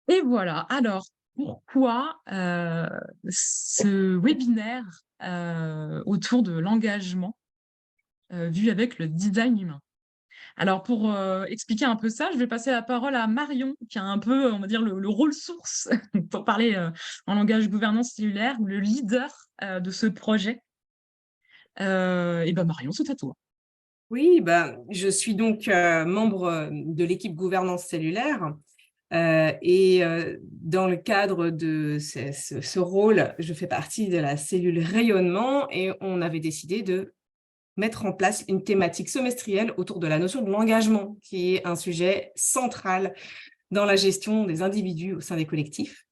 Et voilà. Alors, pourquoi ce webinaire autour de l'engagement vu avec le design humain? Alors, pour expliquer un peu ça, je vais passer la parole à Marion, qui a un peu, on va dire, le rôle source pour parler en langage gouvernance cellulaire, ou le leader de ce projet. Et ben Marion, c'est à toi. Oui, je suis donc membre de l'équipe gouvernance cellulaire et dans le cadre de ce rôle, je fais partie de la cellule rayonnement et on avait décidé de mettre en place une thématique semestrielle autour de la notion de l'engagement, qui est un sujet central dans la gestion des individus au sein des collectifs.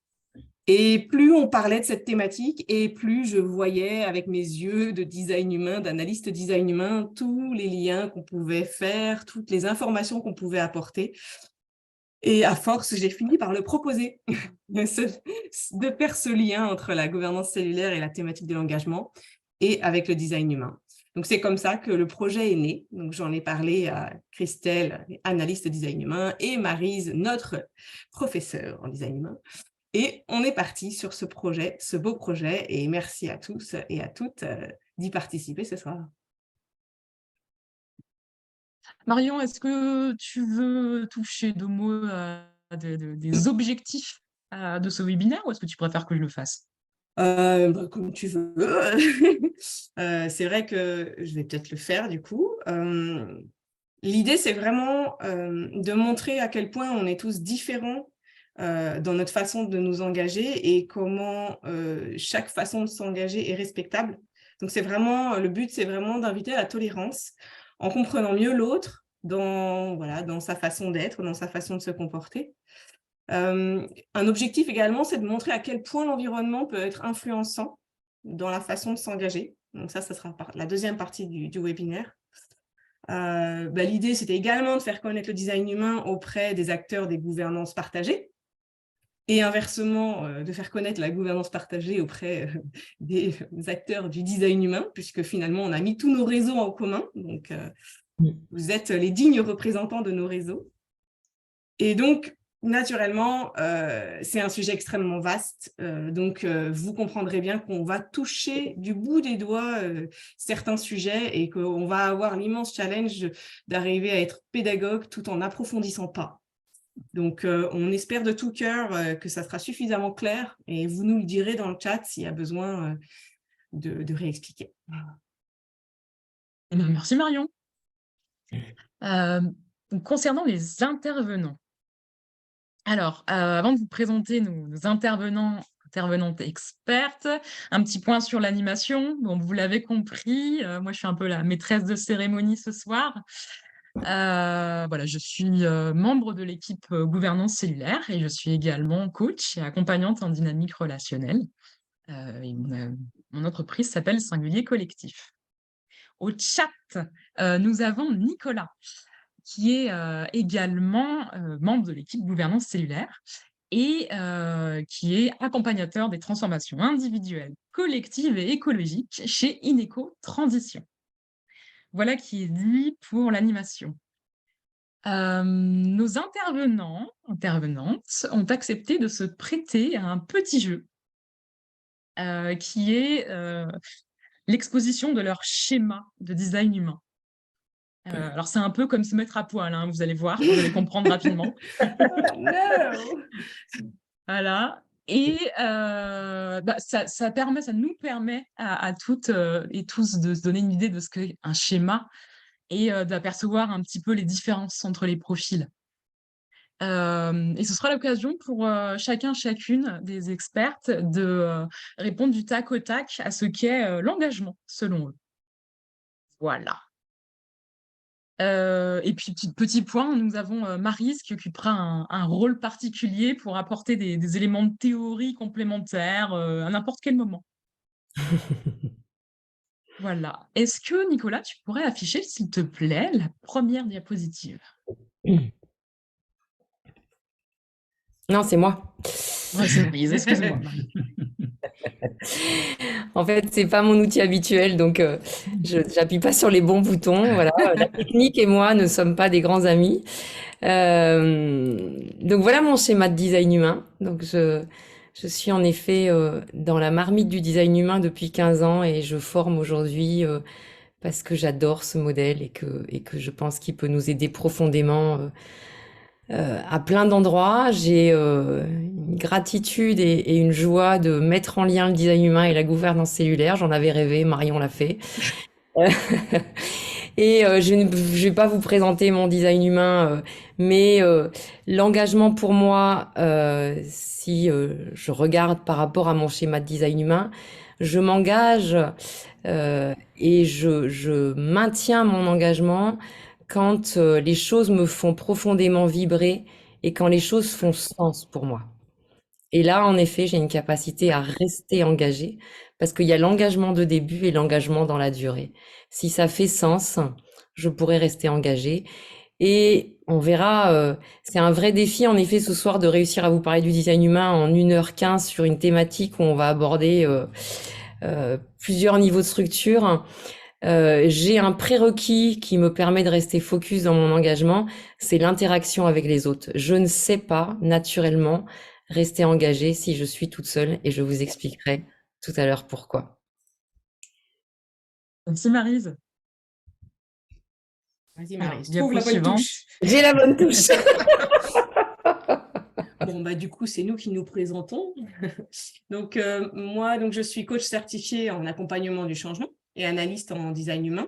Et plus on parlait de cette thématique, et plus je voyais avec mes yeux de design humain, d'analyste design humain, tous les liens qu'on pouvait faire, toutes les informations qu'on pouvait apporter. Et à force, j'ai fini par le proposer, de faire ce lien entre la gouvernance cellulaire et la thématique de l'engagement, et avec le design humain. Donc, c'est comme ça que le projet est né. Donc, j'en ai parlé à Christelle, analyste design humain, et Maryse, notre professeure en design humain. Et on est parti sur ce projet, ce beau projet, et merci à tous et à toutes d'y participer ce soir. Marion, est-ce que tu veux toucher deux mots des objectifs de ce webinaire, ou est-ce que tu préfères que je le fasse? Comme tu veux. C'est vrai que je vais peut-être le faire du coup. L'idée, c'est vraiment de montrer à quel point on est tous différents dans notre façon de nous engager et comment chaque façon de s'engager est respectable. Donc, le but, c'est vraiment d'inviter à la tolérance en comprenant mieux l'autre dans sa façon d'être, dans sa façon de se comporter. Un objectif également, c'est de montrer à quel point l'environnement peut être influençant dans la façon de s'engager. Donc ça sera la deuxième partie du webinaire. L'idée, c'était également de faire connaître le design humain auprès des acteurs des gouvernances partagées et inversement, de faire connaître la gouvernance partagée auprès des acteurs du design humain, puisque finalement, on a mis tous nos réseaux en commun. Donc, vous êtes les dignes représentants de nos réseaux. Et donc, naturellement, c'est un sujet extrêmement vaste, donc vous comprendrez bien qu'on va toucher du bout des doigts certains sujets et qu'on va avoir l'immense challenge d'arriver à être pédagogue tout en n'approfondissant pas. Donc, on espère de tout cœur que ça sera suffisamment clair et vous nous le direz dans le chat s'il y a besoin de réexpliquer. Eh bien, merci Marion. Concernant les intervenants, alors, avant de vous présenter nos intervenantes expertes, un petit point sur l'animation. Bon, vous l'avez compris, moi, je suis un peu la maîtresse de cérémonie ce soir. Voilà, je suis membre de l'équipe gouvernance cellulaire et je suis également coach et accompagnante en dynamique relationnelle. Et mon entreprise s'appelle Singulier Collectif. Au chat, nous avons Nicolas, qui est également membre de l'équipe gouvernance cellulaire et qui est accompagnateur des transformations individuelles, collectives et écologiques chez Ineco Transition. Voilà qui est dit pour l'animation. Nos intervenantes ont accepté de se prêter à un petit jeu qui est l'exposition de leur schéma de design humain. Alors, c'est un peu comme se mettre à poil, hein, vous allez voir, vous allez comprendre rapidement. No. Voilà. Et ça nous permet à toutes et tous de se donner une idée de ce qu'est un schéma et d'apercevoir un petit peu les différences entre les profils. Et ce sera l'occasion pour chacune des expertes de répondre du tac au tac à ce qu'est l'engagement, selon eux. Voilà. Et puis, petit point, nous avons Maryse qui occupera un rôle particulier pour apporter des éléments de théorie complémentaires à n'importe quel moment. Voilà. Est-ce que, Nicolas, tu pourrais afficher, s'il te plaît, la première diapositive? Non, c'est moi. Ouais, c'est Maryse, excuse-moi, Maryse. En fait, c'est pas mon outil habituel, donc je n'appuie pas sur les bons boutons. Voilà. La technique et moi ne sommes pas des grands amis. Donc voilà mon schéma de design humain. Donc je suis en effet dans la marmite du design humain depuis 15 ans et je forme aujourd'hui parce que j'adore ce modèle et que je pense qu'il peut nous aider profondément à plein d'endroits. J'ai une gratitude et une joie de mettre en lien le design humain et la gouvernance cellulaire. J'en avais rêvé, Marion l'a fait. Et je vais pas vous présenter mon design humain, mais l'engagement pour moi, si je regarde par rapport à mon schéma de design humain, je m'engage et je maintiens mon engagement quand les choses me font profondément vibrer et quand les choses font sens pour moi. Et là, en effet, j'ai une capacité à rester engagée parce qu'il y a l'engagement de début et l'engagement dans la durée. Si ça fait sens, je pourrais rester engagée. Et on verra, c'est un vrai défi, en effet, ce soir, de réussir à vous parler du design humain en 1h15 sur une thématique où on va aborder plusieurs niveaux de structure. J'ai un prérequis qui me permet de rester focus dans mon engagement, c'est l'interaction avec les autres. Je ne sais pas, naturellement, rester engagée si je suis toute seule et je vous expliquerai tout à l'heure pourquoi. Merci Maryse. Vas-y, Alors, Marie, trouve diapo la bonne suivante. touche. J'ai la bonne touche. Bon, bah, du coup, c'est nous qui nous présentons. Donc, moi, je suis coach certifié en accompagnement du changement et analyste en design humain.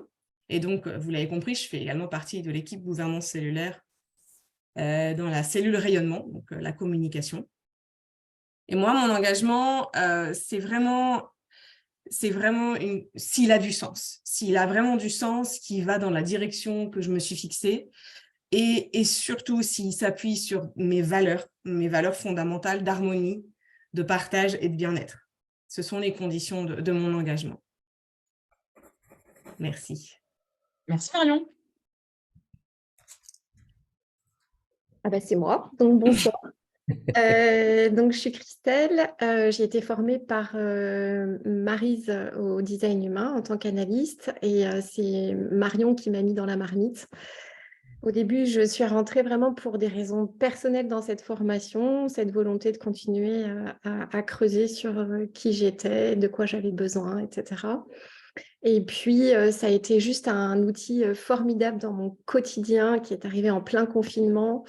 Et donc, vous l'avez compris, je fais également partie de l'équipe gouvernance cellulaire dans la cellule rayonnement, donc la communication. Et moi, mon engagement, c'est vraiment s'il a du sens, s'il a vraiment du sens, qui va dans la direction que je me suis fixée, et surtout s'il s'appuie sur mes valeurs fondamentales d'harmonie, de partage et de bien-être. Ce sont les conditions de mon engagement. Merci. Merci Marion. Ah bah c'est moi, donc bonsoir. Donc je suis Christelle, j'ai été formée par Maryse au design humain en tant qu'analyste et c'est Marion qui m'a mis dans la marmite. Au début, je suis rentrée vraiment pour des raisons personnelles dans cette formation, cette volonté de continuer à creuser sur qui j'étais, de quoi j'avais besoin, etc. Et puis, ça a été juste un outil formidable dans mon quotidien qui est arrivé en plein confinement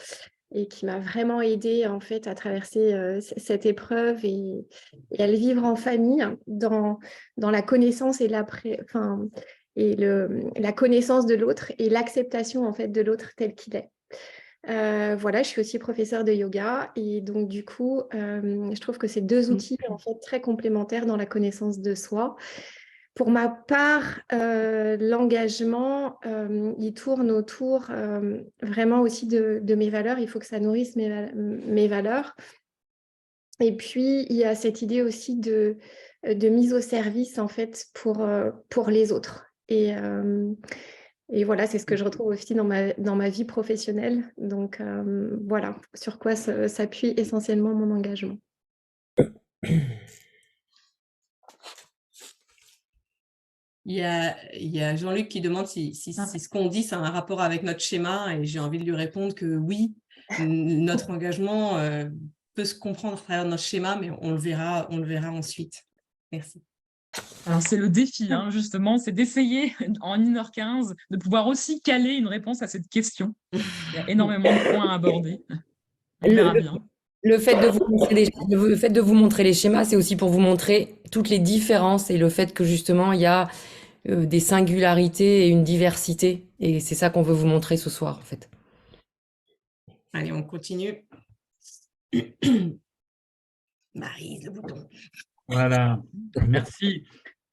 et qui m'a vraiment aidée en fait à traverser cette épreuve et à le vivre en famille dans la connaissance et la connaissance de l'autre et l'acceptation en fait de l'autre tel qu'il est. Voilà, je suis aussi professeure de yoga et donc du coup, je trouve que ces deux outils en fait très complémentaires dans la connaissance de soi. Pour ma part, l'engagement, il tourne autour vraiment aussi de mes valeurs. Il faut que ça nourrisse mes valeurs. Et puis, il y a cette idée aussi de mise au service, en fait, pour les autres. Et voilà, c'est ce que je retrouve aussi dans ma vie professionnelle. Donc, voilà, sur quoi s'appuie essentiellement mon engagement. Il y a Jean-Luc qui demande si ce qu'on dit, ça a un rapport avec notre schéma, et j'ai envie de lui répondre que oui, notre engagement peut se comprendre à travers notre schéma, mais on le verra ensuite. Merci. Alors, c'est le défi, hein, justement, c'est d'essayer en 1h15 de pouvoir aussi caler une réponse à cette question. Il y a énormément de points à aborder. On verra bien. Le fait de vous montrer les schémas, c'est aussi pour vous montrer toutes les différences et le fait que justement, il y a des singularités et une diversité. Et c'est ça qu'on veut vous montrer ce soir, en fait. Allez, on continue. Maryse, le bouton. Voilà, merci.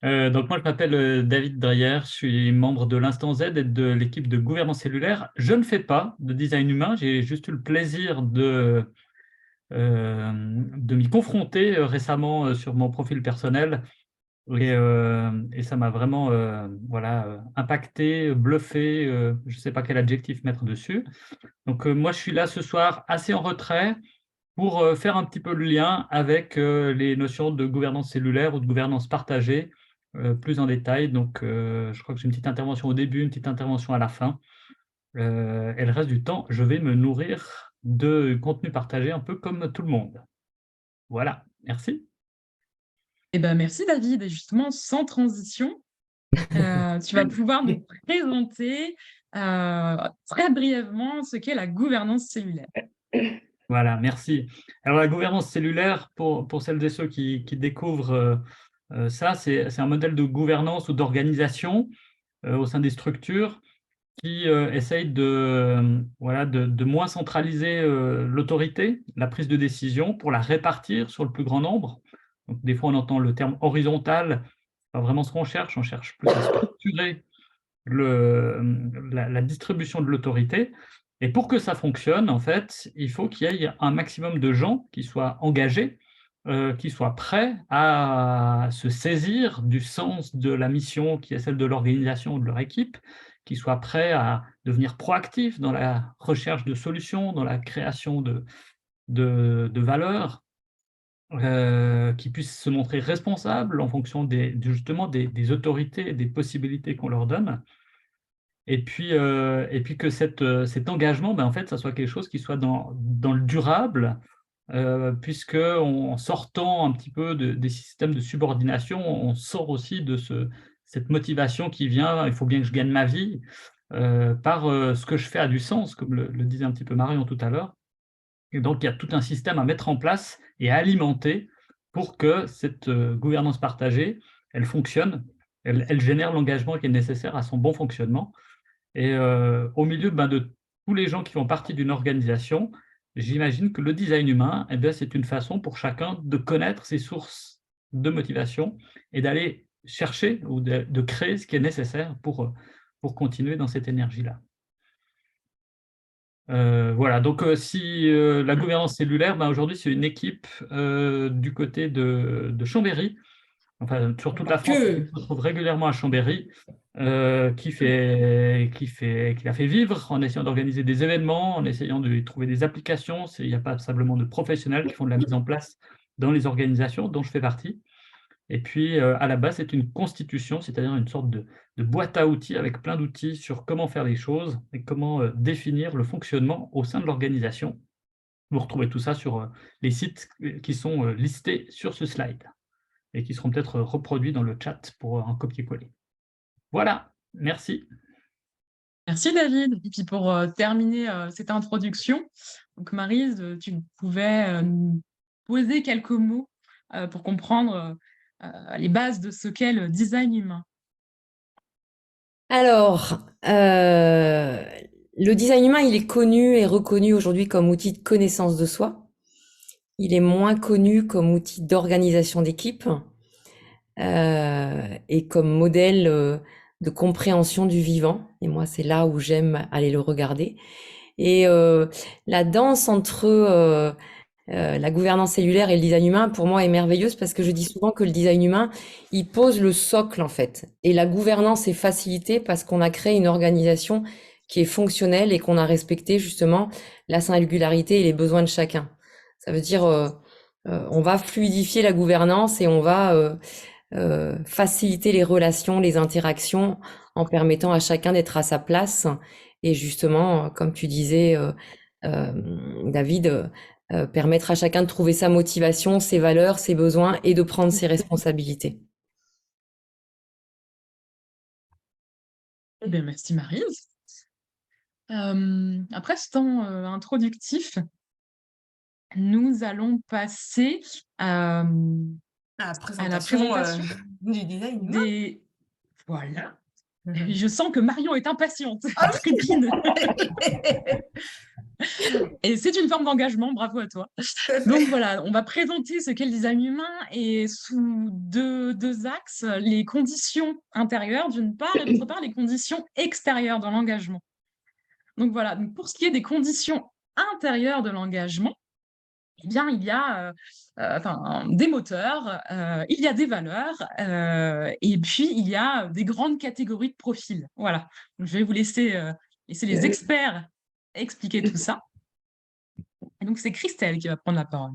Donc moi, je m'appelle David Dreyer, je suis membre de l'Instant Z et de l'équipe de gouvernance cellulaire. Je ne fais pas de design humain, j'ai juste eu le plaisir de m'y confronter récemment sur mon profil personnel. Et ça m'a vraiment impacté, bluffé, je ne sais pas quel adjectif mettre dessus. Donc moi, je suis là ce soir assez en retrait pour faire un petit peu le lien avec les notions de gouvernance cellulaire ou de gouvernance partagée plus en détail. Donc je crois que j'ai une petite intervention au début, une petite intervention à la fin. Et le reste du temps, je vais me nourrir de contenu partagé un peu comme tout le monde. Voilà, merci. Eh ben, merci David. Et justement, sans transition, tu vas pouvoir nous présenter très brièvement ce qu'est la gouvernance cellulaire. Voilà, merci. Alors, la gouvernance cellulaire, pour celles et ceux qui découvrent ça, c'est un modèle de gouvernance ou d'organisation au sein des structures qui essaye voilà, de moins centraliser l'autorité, la prise de décision, pour la répartir sur le plus grand nombre. Donc, des fois, on entend le terme horizontal, c'est pas vraiment ce qu'on cherche. On cherche plus à structurer la distribution de l'autorité. Et pour que ça fonctionne, en fait, il faut qu'il y ait un maximum de gens qui soient engagés, qui soient prêts à se saisir du sens de la mission qui est celle de l'organisation ou de leur équipe, qui soient prêts à devenir proactifs dans la recherche de solutions, dans la création de valeurs, qui puissent se montrer responsables en fonction justement des autorités et des possibilités qu'on leur donne. Et puis que cet engagement, en fait, ça soit quelque chose qui soit dans le durable, puisque en sortant un petit peu des systèmes de subordination, on sort aussi de cette motivation qui vient: «Il faut bien que je gagne ma vie», par ce que je fais a du sens, comme le disait un petit peu Marion tout à l'heure. Et donc il y a tout un système à mettre en place et à alimenter pour que cette gouvernance partagée, elle fonctionne, elle génère l'engagement qui est nécessaire à son bon fonctionnement. Et au milieu de tous les gens qui font partie d'une organisation, j'imagine que le design humain, c'est une façon pour chacun de connaître ses sources de motivation et d'aller chercher ou de créer ce qui est nécessaire pour continuer dans cette énergie-là. Voilà, donc si la gouvernance cellulaire, aujourd'hui, c'est une équipe du côté de Chambéry, enfin sur toute la France, on se retrouve régulièrement à Chambéry, qui l'a fait vivre en essayant d'organiser des événements, en essayant de trouver des applications. Il n'y a pas simplement de professionnels qui font de la mise en place dans les organisations dont je fais partie. Et puis, à la base, c'est une constitution, c'est-à-dire une sorte de boîte à outils avec plein d'outils sur comment faire les choses et comment définir le fonctionnement au sein de l'organisation. Vous retrouvez tout ça sur les sites qui sont listés sur ce slide et qui seront peut-être reproduits dans le chat pour un copier-coller. Voilà, merci. Merci David. Et puis pour terminer cette introduction, donc Maryse, tu pouvais nous poser quelques mots pour comprendre les bases de ce qu'est le design humain. Alors, le design humain, il est connu et reconnu aujourd'hui comme outil de connaissance de soi. Il est moins connu comme outil d'organisation d'équipe et comme modèle de compréhension du vivant. Et moi, c'est là où j'aime aller le regarder. Et la danse entre la gouvernance cellulaire et le design humain, pour moi, est merveilleuse parce que je dis souvent que le design humain, il pose le socle, en fait. Et la gouvernance est facilitée parce qu'on a créé une organisation qui est fonctionnelle et qu'on a respecté, justement, la singularité et les besoins de chacun. Ça veut dire, on va fluidifier la gouvernance et on va faciliter les relations, les interactions en permettant à chacun d'être à sa place. Et justement, comme tu disais, David, permettre à chacun de trouver sa motivation, ses valeurs, ses besoins et de prendre ses responsabilités. Eh bien, merci Maryse. Après ce temps introductif, nous allons passer à La la présentation présentation du design humain. des... Voilà. Et je sens que Marion est impatiente. Elle trépide. Et c'est une forme d'engagement, bravo à toi. Donc voilà, on va présenter ce qu'est le design humain et sous deux axes, les conditions intérieures d'une part et d'autre part les conditions extérieures de l'engagement. Donc voilà, donc pour ce qui est des conditions intérieures de l'engagement, eh bien, il y a des moteurs, il y a des valeurs, et puis il y a des grandes catégories de profils. Voilà, donc, je vais vous laisser les experts expliquer tout ça. Et donc, c'est Christelle qui va prendre la parole.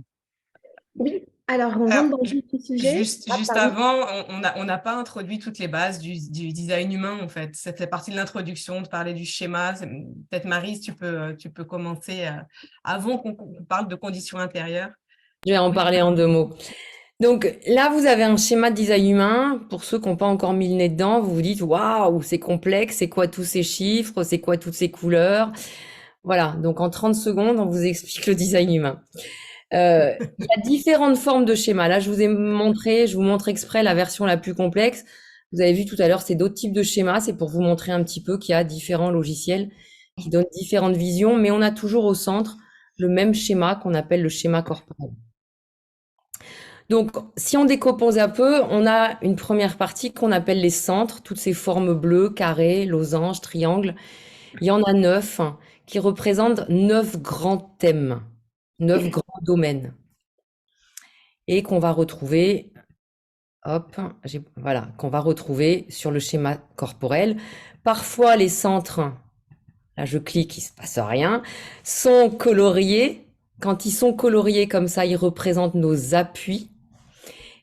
Oui, Alors, on Alors, rentre dans le vif du sujet. juste Pardon. avant, on n'a pas introduit toutes les bases du design humain, en fait. Ça fait partie de l'introduction, de parler du schéma. Peut-être Maryse, tu peux commencer avant qu'on parle de conditions intérieures. Je vais en parler en 2 mots. Donc là, vous avez un schéma de design humain. Pour ceux qui n'ont pas encore mis le nez dedans, vous vous dites, waouh, c'est complexe, c'est quoi tous ces chiffres, c'est quoi toutes ces couleurs? Voilà, donc en 30 secondes, on vous explique le design humain. Il y a différentes formes de schémas. Là, je vous montre exprès la version la plus complexe. Vous avez vu tout à l'heure, c'est d'autres types de schémas. C'est pour vous montrer un petit peu qu'il y a différents logiciels qui donnent différentes visions, mais on a toujours au centre le même schéma qu'on appelle le schéma corporel. Donc, si on décompose un peu, on a une première partie qu'on appelle les centres, toutes ces formes bleues, carrés, losanges, triangles. Il y en a 9 qui représentent 9 grands thèmes, 9 grands domaines. Et qu'on va retrouver, voilà, qu'on va retrouver sur le schéma corporel. Parfois, les centres, là je clique, il se passe rien, sont coloriés. Quand ils sont coloriés comme ça, ils représentent nos appuis.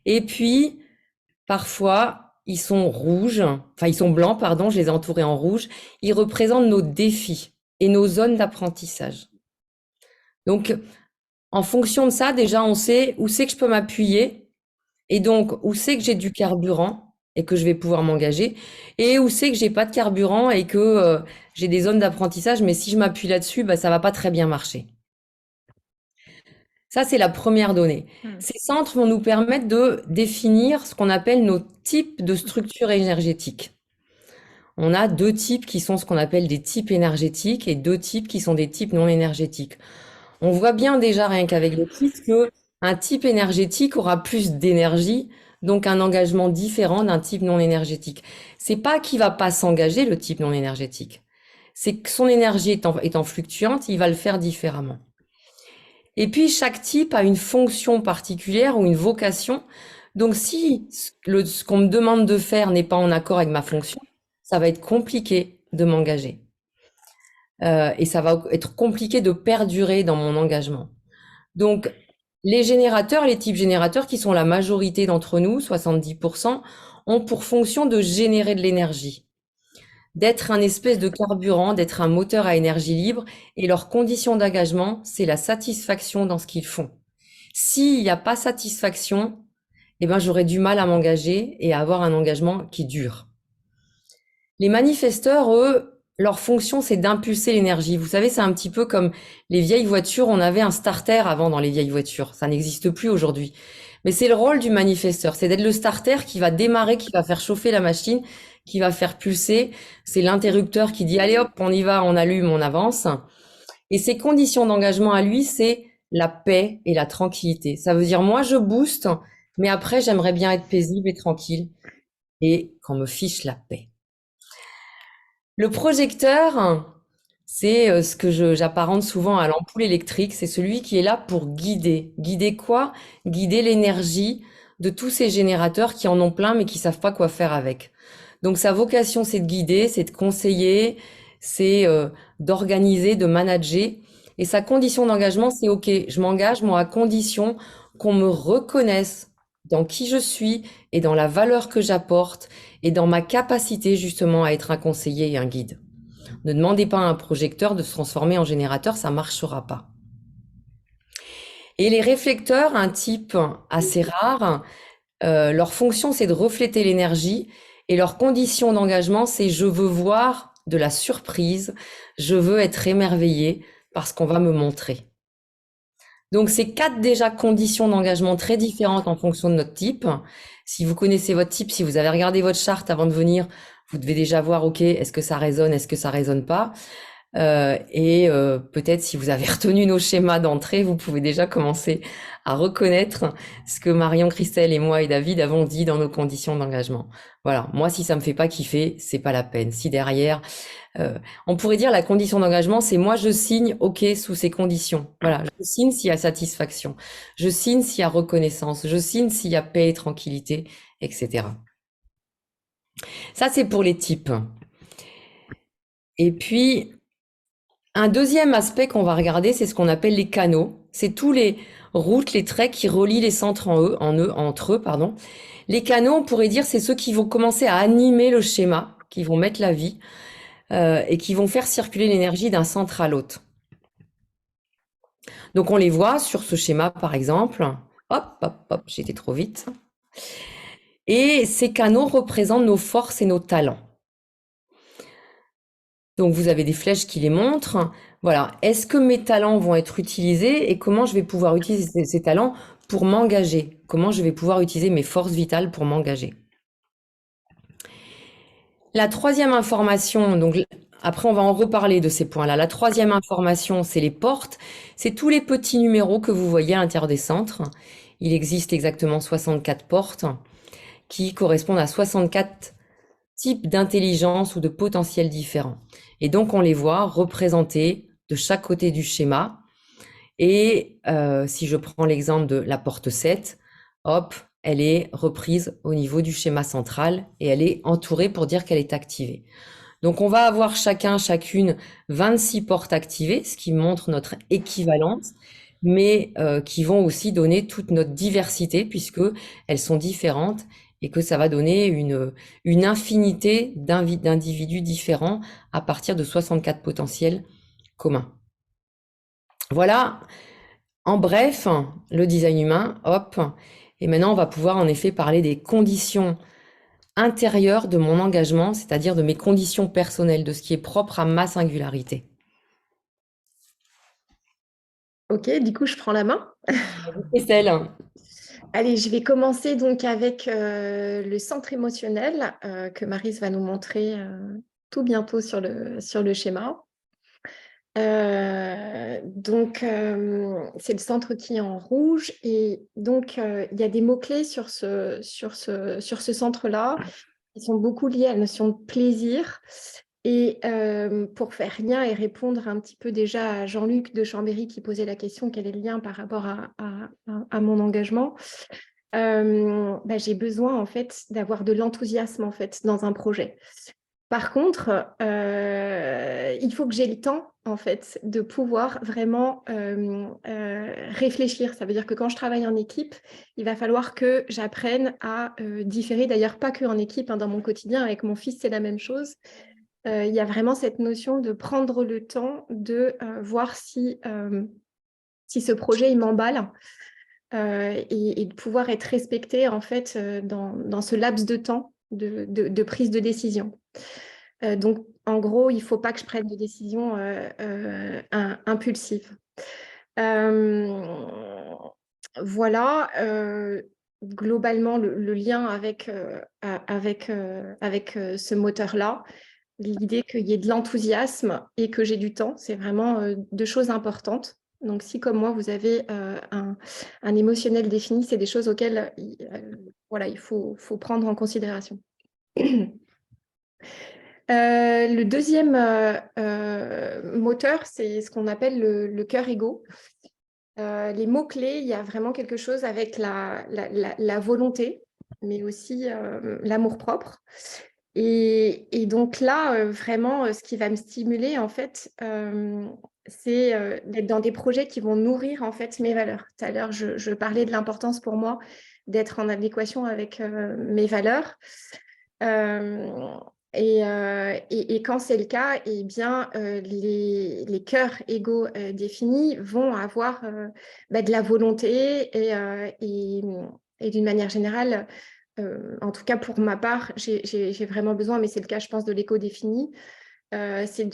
Et puis, parfois, ils sont rouges, enfin ils sont blancs, pardon, je les ai entourés en rouge. Ils représentent nos défis et nos zones d'apprentissage. Donc, en fonction de ça, déjà, on sait où c'est que je peux m'appuyer et donc où c'est que j'ai du carburant et que je vais pouvoir m'engager et où c'est que j'ai pas de carburant et que j'ai des zones d'apprentissage, mais si je m'appuie là-dessus, bah, ça va pas très bien marcher. Ça, c'est la première donnée. Ces centres vont nous permettre de définir ce qu'on appelle nos types de structures énergétiques. On a 2 types qui sont ce qu'on appelle des types énergétiques et 2 types qui sont des types non énergétiques. On voit bien déjà, rien qu'avec le titre, que un type énergétique aura plus d'énergie, donc un engagement différent d'un type non énergétique. C'est pas qu'il va pas s'engager, le type non énergétique. C'est que son énergie étant fluctuante, il va le faire différemment. Et puis, chaque type a une fonction particulière ou une vocation. Donc, si ce qu'on me demande de faire n'est pas en accord avec ma fonction, ça va être compliqué de m'engager. Et ça va être compliqué de perdurer dans mon engagement. Donc, les générateurs, les types générateurs, qui sont la majorité d'entre nous, 70%, ont pour fonction de générer de l'énergie, d'être un espèce de carburant, d'être un moteur à énergie libre, et leur condition d'engagement, c'est la satisfaction dans ce qu'ils font. S'il n'y a pas satisfaction, eh ben, j'aurai du mal à m'engager et à avoir un engagement qui dure. Les manifesteurs, eux, leur fonction, c'est d'impulser l'énergie. Vous savez, c'est un petit peu comme les vieilles voitures. On avait un starter avant dans les vieilles voitures. Ça n'existe plus aujourd'hui. Mais c'est le rôle du manifesteur. C'est d'être le starter qui va démarrer, qui va faire chauffer la machine, qui va faire pulser. C'est l'interrupteur qui dit, allez hop, on y va, on allume, on avance. Et ses conditions d'engagement à lui, c'est la paix et la tranquillité. Ça veut dire, moi, je booste, mais après, j'aimerais bien être paisible et tranquille et qu'on me fiche la paix. Le projecteur, c'est ce que j'apparente souvent à l'ampoule électrique. C'est celui qui est là pour guider. Guider quoi? Guider l'énergie de tous ces générateurs qui en ont plein mais qui savent pas quoi faire avec. Donc sa vocation, c'est de guider, c'est de conseiller, c'est d'organiser, de manager. Et sa condition d'engagement, c'est OK, je m'engage moi à condition qu'on me reconnaisse dans qui je suis et dans la valeur que j'apporte et dans ma capacité justement à être un conseiller et un guide. Ne demandez pas à un projecteur de se transformer en générateur, ça marchera pas. Et les réflecteurs, un type assez rare, leur fonction c'est de refléter l'énergie et leur condition d'engagement c'est je veux voir de la surprise, je veux être émerveillé par ce qu'on va me montrer. Donc, c'est 4 déjà conditions d'engagement très différentes en fonction de notre type. Si vous connaissez votre type, si vous avez regardé votre charte avant de venir, vous devez déjà voir, OK, est-ce que ça résonne, est-ce que ça résonne pas? Peut-être si vous avez retenu nos schémas d'entrée, vous pouvez déjà commencer à reconnaître ce que Marion, Christelle et moi et David avons dit dans nos conditions d'engagement. Voilà, moi si ça me fait pas kiffer, c'est pas la peine. Si derrière, on pourrait dire la condition d'engagement, c'est moi je signe OK sous ces conditions. Voilà, je signe s'il y a satisfaction, je signe s'il y a reconnaissance, je signe s'il y a paix et tranquillité, etc. Ça c'est pour les types. Et puis Un deuxième aspect qu'on va regarder, c'est ce qu'on appelle les canaux. C'est tous les routes, les traits qui relient les centres entre eux, pardon. Les canaux, on pourrait dire, c'est ceux qui vont commencer à animer le schéma, qui vont mettre la vie et qui vont faire circuler l'énergie d'un centre à l'autre. Donc on les voit sur ce schéma, par exemple. Hop, hop, hop, j'ai été trop vite. Et ces canaux représentent nos forces et nos talents. Donc vous avez des flèches qui les montrent. Voilà, est-ce que mes talents vont être utilisés et comment je vais pouvoir utiliser ces talents pour m'engager? Comment je vais pouvoir utiliser mes forces vitales pour m'engager? La troisième information, donc après on va en reparler de ces points-là. La troisième information, c'est les portes. C'est tous les petits numéros que vous voyez à l'intérieur des centres. Il existe exactement 64 portes qui correspondent à 64 types d'intelligence ou de potentiels différents. Et donc, on les voit représentés de chaque côté du schéma. Et si je prends l'exemple de la porte 7, hop, elle est reprise au niveau du schéma central et elle est entourée pour dire qu'elle est activée. Donc, on va avoir chacune 26 portes activées, ce qui montre notre équivalence, mais qui vont aussi donner toute notre diversité puisque elles sont différentes et que ça va donner une infinité d'individus différents à partir de 64 potentiels communs. Voilà, en bref, le design humain, hop. Et maintenant, on va pouvoir en effet parler des conditions intérieures de mon engagement, c'est-à-dire de mes conditions personnelles, de ce qui est propre à ma singularité. Ok, du coup, je prends la main. Estelle. Allez, je vais commencer donc avec le centre émotionnel que Maryse va nous montrer tout bientôt sur le schéma. Donc, c'est le centre qui est en rouge et donc il y a des mots-clés sur ce centre-là qui sont beaucoup liés à la notion de plaisir. Et pour faire lien et répondre un petit peu déjà à Jean-Luc de Chambéry qui posait la question quel est le lien par rapport à mon engagement, j'ai besoin en fait d'avoir de l'enthousiasme en fait dans un projet. Par contre, il faut que j'ai le temps en fait de pouvoir vraiment réfléchir. Ça veut dire que quand je travaille en équipe, il va falloir que j'apprenne à différer. D'ailleurs, pas que en équipe, hein, dans mon quotidien avec mon fils, c'est la même chose. Il y a vraiment cette notion de prendre le temps de voir si ce projet il m'emballe et de pouvoir être respecté en fait dans ce laps de temps de prise de décision. Donc, en gros, il ne faut pas que je prenne de décision impulsive. Voilà, globalement, le lien avec ce moteur-là. L'idée qu'il y ait de l'enthousiasme et que j'ai du temps, c'est vraiment deux choses importantes. Donc, si comme moi, vous avez un émotionnel défini, c'est des choses auxquelles il faut prendre en considération. Le deuxième moteur, c'est ce qu'on appelle le cœur égo. Les mots-clés, il y a vraiment quelque chose avec la volonté, mais aussi l'amour-propre. Et donc là, vraiment, ce qui va me stimuler, en fait, c'est d'être dans des projets qui vont nourrir, en fait, mes valeurs. Tout à l'heure, je parlais de l'importance pour moi d'être en adéquation avec mes valeurs. Et quand c'est le cas, eh bien, les cœurs égaux définis vont avoir de la volonté et d'une manière générale, en tout cas pour ma part, j'ai vraiment besoin, mais c'est le cas, je pense, de l'égo défini, c'est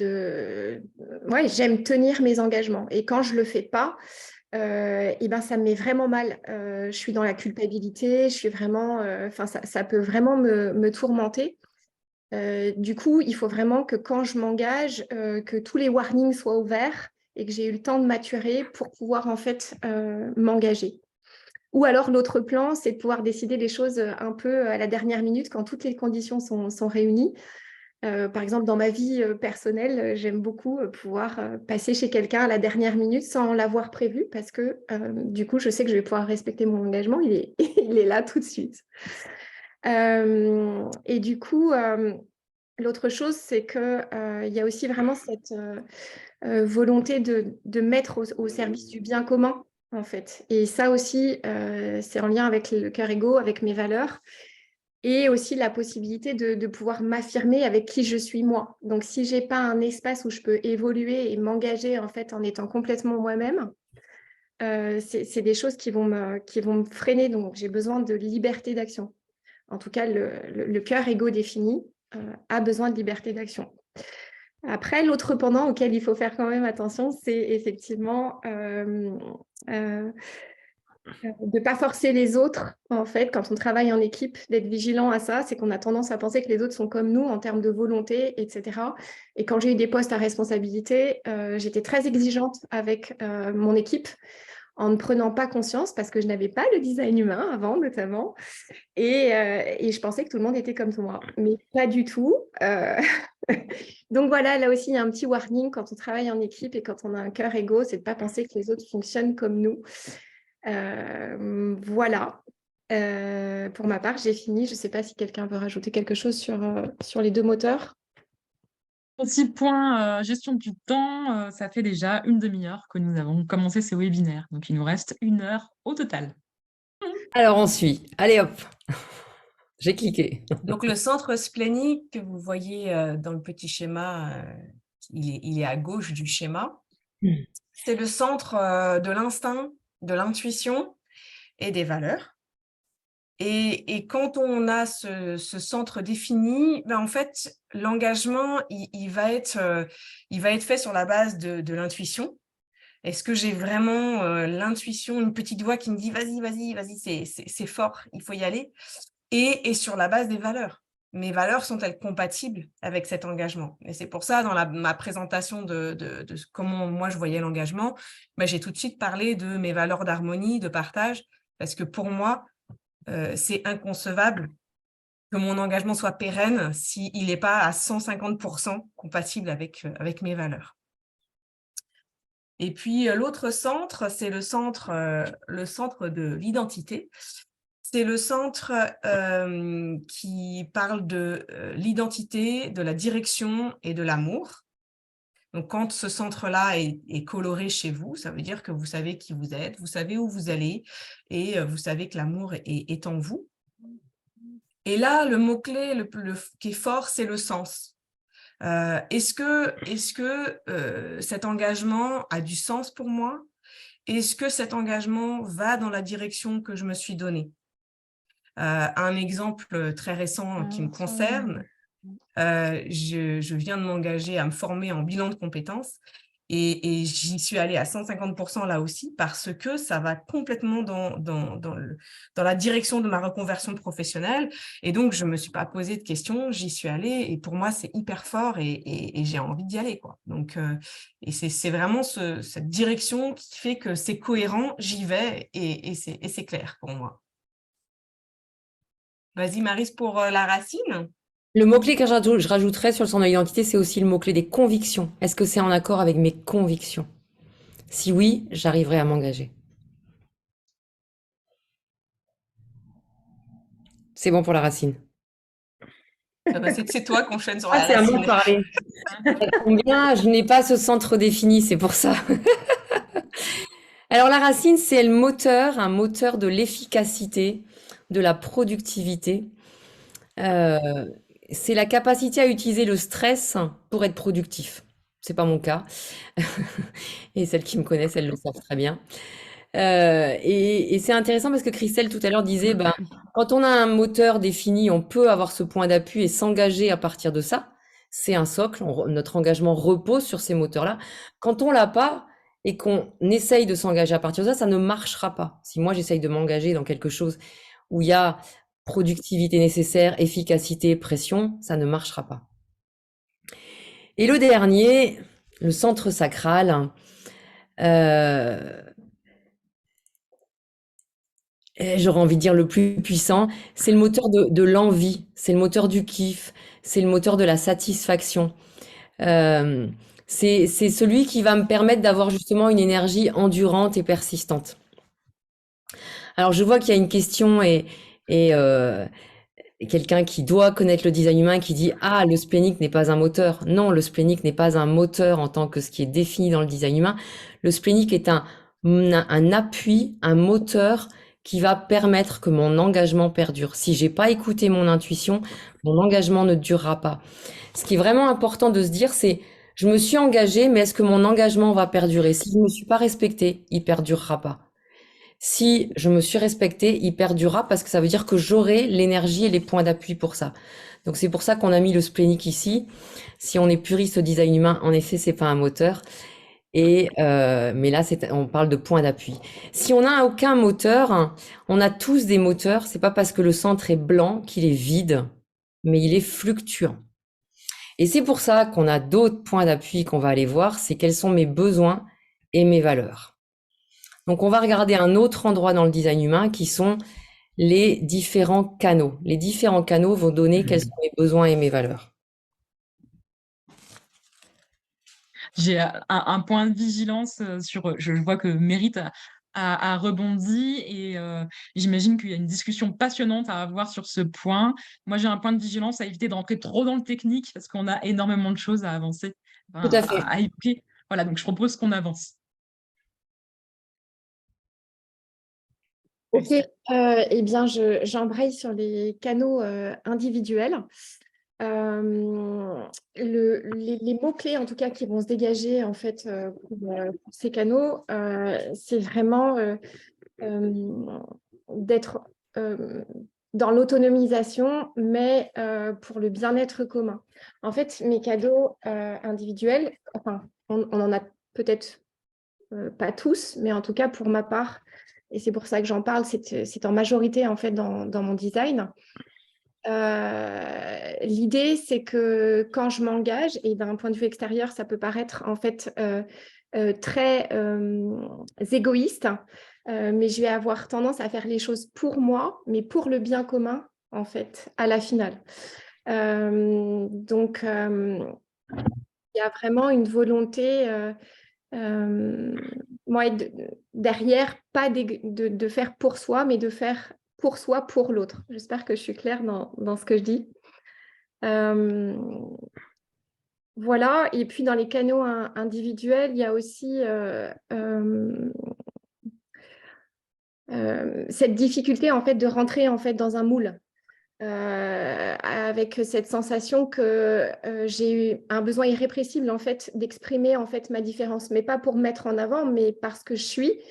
j'aime tenir mes engagements. Et quand je ne le fais pas, ça me met vraiment mal. Je suis dans la culpabilité, je suis vraiment, ça peut vraiment me tourmenter. Du coup, il faut vraiment que quand je m'engage, que tous les warnings soient ouverts et que j'ai eu le temps de maturer pour pouvoir en fait m'engager. Ou alors l'autre plan, c'est de pouvoir décider les choses un peu à la dernière minute quand toutes les conditions sont réunies. Par exemple, dans ma vie personnelle, j'aime beaucoup pouvoir passer chez quelqu'un à la dernière minute sans l'avoir prévu parce que du coup, je sais que je vais pouvoir respecter mon engagement. Il est là tout de suite. Et du coup, l'autre chose, c'est que il y a aussi vraiment cette volonté de mettre au service du bien commun, en fait. Et ça aussi, c'est en lien avec le cœur égo, avec mes valeurs, et aussi la possibilité de pouvoir m'affirmer avec qui je suis moi. Donc, si j'ai pas un espace où je peux évoluer et m'engager en fait en étant complètement moi-même, c'est des choses qui vont me freiner. Donc, j'ai besoin de liberté d'action. En tout cas, le cœur égo défini a besoin de liberté d'action. Après, l'autre pendant auquel il faut faire quand même attention, c'est effectivement de ne pas forcer les autres, en fait, quand on travaille en équipe, d'être vigilant à ça. C'est qu'on a tendance à penser que les autres sont comme nous en termes de volonté, etc. Et quand j'ai eu des postes à responsabilité, j'étais très exigeante avec mon équipe en ne prenant pas conscience parce que je n'avais pas le design humain avant, notamment. Et je pensais que tout le monde était comme moi, mais pas du tout. Donc voilà, là aussi, il y a un petit warning quand on travaille en équipe et quand on a un cœur égo, c'est de ne pas penser que les autres fonctionnent comme nous. Voilà. Pour ma part, j'ai fini. Je ne sais pas si quelqu'un veut rajouter quelque chose sur les deux moteurs. Aussi, point gestion du temps, ça fait déjà une demi-heure que nous avons commencé ce webinaire. Donc, il nous reste 1 heure au total. Alors, on suit. Allez, hop. J'ai cliqué. Donc, le centre splénique que vous voyez dans le petit schéma, il est à gauche du schéma. C'est le centre de l'instinct, de l'intuition et des valeurs. Et quand on a ce centre défini, ben en fait, l'engagement, il va être fait sur la base de l'intuition. Est-ce que j'ai vraiment l'intuition, une petite voix qui me dit « vas-y, c'est fort, il faut y aller » et sur la base des valeurs. Mes valeurs sont-elles compatibles avec cet engagement? Et c'est pour ça, dans ma présentation de comment moi je voyais l'engagement, ben, j'ai tout de suite parlé de mes valeurs d'harmonie, de partage, parce que pour moi, c'est inconcevable que mon engagement soit pérenne s'il n'est pas à 150% compatible avec mes valeurs. Et puis, l'autre centre, c'est le centre de l'identité. C'est le centre qui parle de l'identité, de la direction et de l'amour. Donc, quand ce centre-là est coloré chez vous, ça veut dire que vous savez qui vous êtes, vous savez où vous allez et vous savez que l'amour est en vous. Et là, le mot-clé qui est fort, c'est le sens. Est-ce que cet engagement a du sens pour moi? Est-ce que cet engagement va dans la direction que je me suis donnée? Un exemple très récent qui me concerne, je viens de m'engager à me former en bilan de compétences et j'y suis allée à 150% là aussi parce que ça va complètement dans la direction de ma reconversion professionnelle et donc je ne me suis pas posé de questions, j'y suis allée et pour moi c'est hyper fort et j'ai envie d'y aller, quoi. Donc, et c'est vraiment cette direction qui fait que c'est cohérent, j'y vais et c'est clair pour moi. Vas-y Maryse pour la racine. Le mot-clé que je rajouterais sur le centre de l'identité, c'est aussi le mot-clé des convictions. Est-ce que c'est en accord avec mes convictions? Si oui, j'arriverai à m'engager. C'est bon pour la racine. C'est toi qu'on chaîne sur la C'est à moi racine. de parler. Combien je n'ai pas ce centre défini, c'est pour ça. Alors la racine, c'est le moteur, un moteur de l'efficacité, de la productivité. C'est la capacité à utiliser le stress pour être productif. C'est pas mon cas. Et celles qui me connaissent, elles le savent très bien. Et c'est intéressant parce que Christelle tout à l'heure disait, ben, quand on a un moteur défini, on peut avoir ce point d'appui et s'engager à partir de ça. C'est un socle. Notre engagement repose sur ces moteurs-là. Quand on l'a pas et qu'on essaye de s'engager à partir de ça, ça ne marchera pas. Si moi j'essaye de m'engager dans quelque chose où il y a productivité nécessaire, efficacité, pression, ça ne marchera pas. Et le dernier, le centre sacral, j'aurais envie de dire le plus puissant, c'est le moteur de l'envie, c'est le moteur du kiff, c'est le moteur de la satisfaction. C'est celui qui va me permettre d'avoir justement une énergie endurante et persistante. Alors je vois qu'il y a une question quelqu'un qui doit connaître le design humain qui dit ah, le splénique n'est pas un moteur. Non, le splénique n'est pas un moteur en tant que ce qui est défini dans le design humain. Le splénique est un appui, un moteur qui va permettre que mon engagement perdure. Si j'ai pas écouté mon intuition, mon engagement ne durera pas. Ce qui est vraiment important de se dire, c'est je me suis engagée, mais est-ce que mon engagement va perdurer? Si je me suis pas respectée, il perdurera pas. Si je me suis respectée, il perdurera parce que ça veut dire que j'aurai l'énergie et les points d'appui pour ça. Donc c'est pour ça qu'on a mis le splénique ici. Si on est puriste au design humain, en effet, c'est pas un moteur. Mais là, on parle de points d'appui. Si on n'a aucun moteur, on a tous des moteurs. C'est pas parce que le centre est blanc qu'il est vide, mais il est fluctuant. Et c'est pour ça qu'on a d'autres points d'appui qu'on va aller voir. C'est quels sont mes besoins et mes valeurs. Donc, on va regarder un autre endroit dans le design humain qui sont les différents canaux. Les différents canaux vont donner quels sont mes besoins et mes valeurs. J'ai un point de vigilance sur. Je vois que Mérite a rebondi et j'imagine qu'il y a une discussion passionnante à avoir sur ce point. Moi, j'ai un point de vigilance à éviter de rentrer trop dans le technique parce qu'on a énormément de choses à avancer, Tout à fait. à évoquer. Voilà, donc je propose qu'on avance. Ok, eh bien, j'embraye sur les canaux individuels. Les mots-clés, en tout cas, qui vont se dégager en fait pour ces canaux, c'est vraiment d'être dans l'autonomisation, mais pour le bien-être commun. En fait, mes cadeaux individuels, enfin, on en a peut-être pas tous, mais en tout cas pour ma part, et c'est pour ça que j'en parle, c'est en majorité en fait dans mon design. L'idée, c'est que quand je m'engage, et d'un point de vue extérieur, ça peut paraître en fait très égoïste, mais je vais avoir tendance à faire les choses pour moi, mais pour le bien commun, en fait, à la finale. Donc, il y a vraiment une volonté derrière, pas de faire pour soi, mais de faire pour soi, pour l'autre. J'espère que je suis claire dans ce que je dis. Voilà, et puis dans les canaux individuels, il y a aussi cette difficulté en fait de rentrer en fait dans un moule. Avec cette sensation que j'ai eu un besoin irrépressible en fait d'exprimer en fait ma différence, mais pas pour mettre en avant, mais parce que je suis.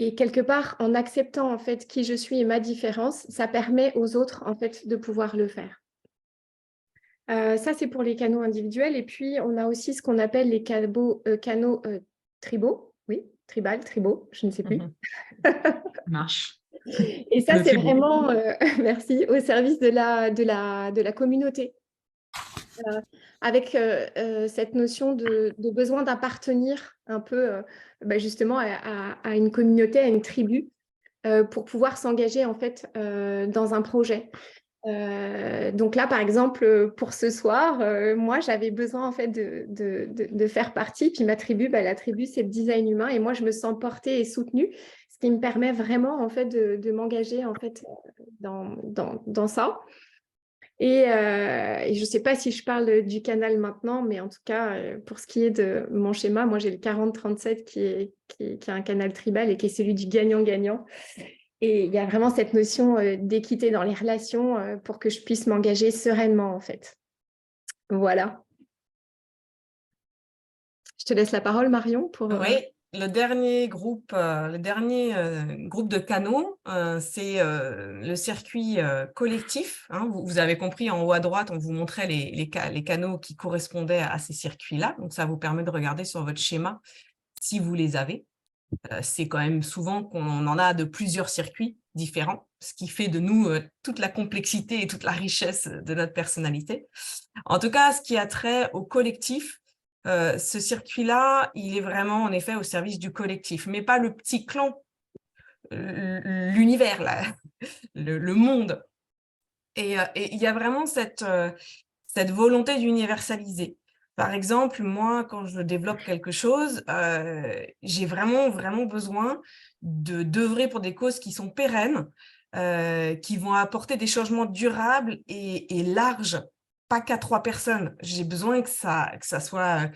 Et quelque part, en acceptant en fait qui je suis et ma différence, ça permet aux autres en fait de pouvoir le faire. Ça, c'est pour les canaux individuels. Et puis, on a aussi ce qu'on appelle les canaux tribaux. Oui, tribaux, je ne sais plus. Marche. Et ça, c'est vraiment, merci, au service de la communauté. Avec cette notion de besoin d'appartenir un peu justement à une communauté, à une tribu, pour pouvoir s'engager en fait dans un projet. Donc là, par exemple, pour ce soir, moi, j'avais besoin en fait de faire partie. Puis ma tribu, la tribu, c'est le design humain, et moi, je me sens portée et soutenue, ce qui me permet vraiment en fait de m'engager en fait dans ça. Et je ne sais pas si je parle du canal maintenant, mais en tout cas, pour ce qui est de mon schéma, moi, j'ai le 40-37 qui est un canal tribal et qui est celui du gagnant-gagnant. Et il y a vraiment cette notion d'équité dans les relations pour que je puisse m'engager sereinement, en fait. Voilà. Je te laisse la parole, Marion. Oui, le dernier groupe de canaux, c'est le circuit collectif. Hein. Vous avez compris, en haut à droite, on vous montrait les canaux qui correspondaient à ces circuits-là. Donc, ça vous permet de regarder sur votre schéma si vous les avez. C'est quand même souvent qu'on en a de plusieurs circuits différents, ce qui fait de nous toute la complexité et toute la richesse de notre personnalité. En tout cas, ce qui a trait au collectif, ce circuit-là, il est vraiment en effet au service du collectif, mais pas le petit clan, l'univers, le monde. Et il y a vraiment cette volonté d'universaliser. Par exemple, moi, quand je développe quelque chose, j'ai vraiment besoin d'œuvrer pour des causes qui sont pérennes, qui vont apporter des changements durables et larges, pas qu'à 3 personnes. J'ai besoin que ça soit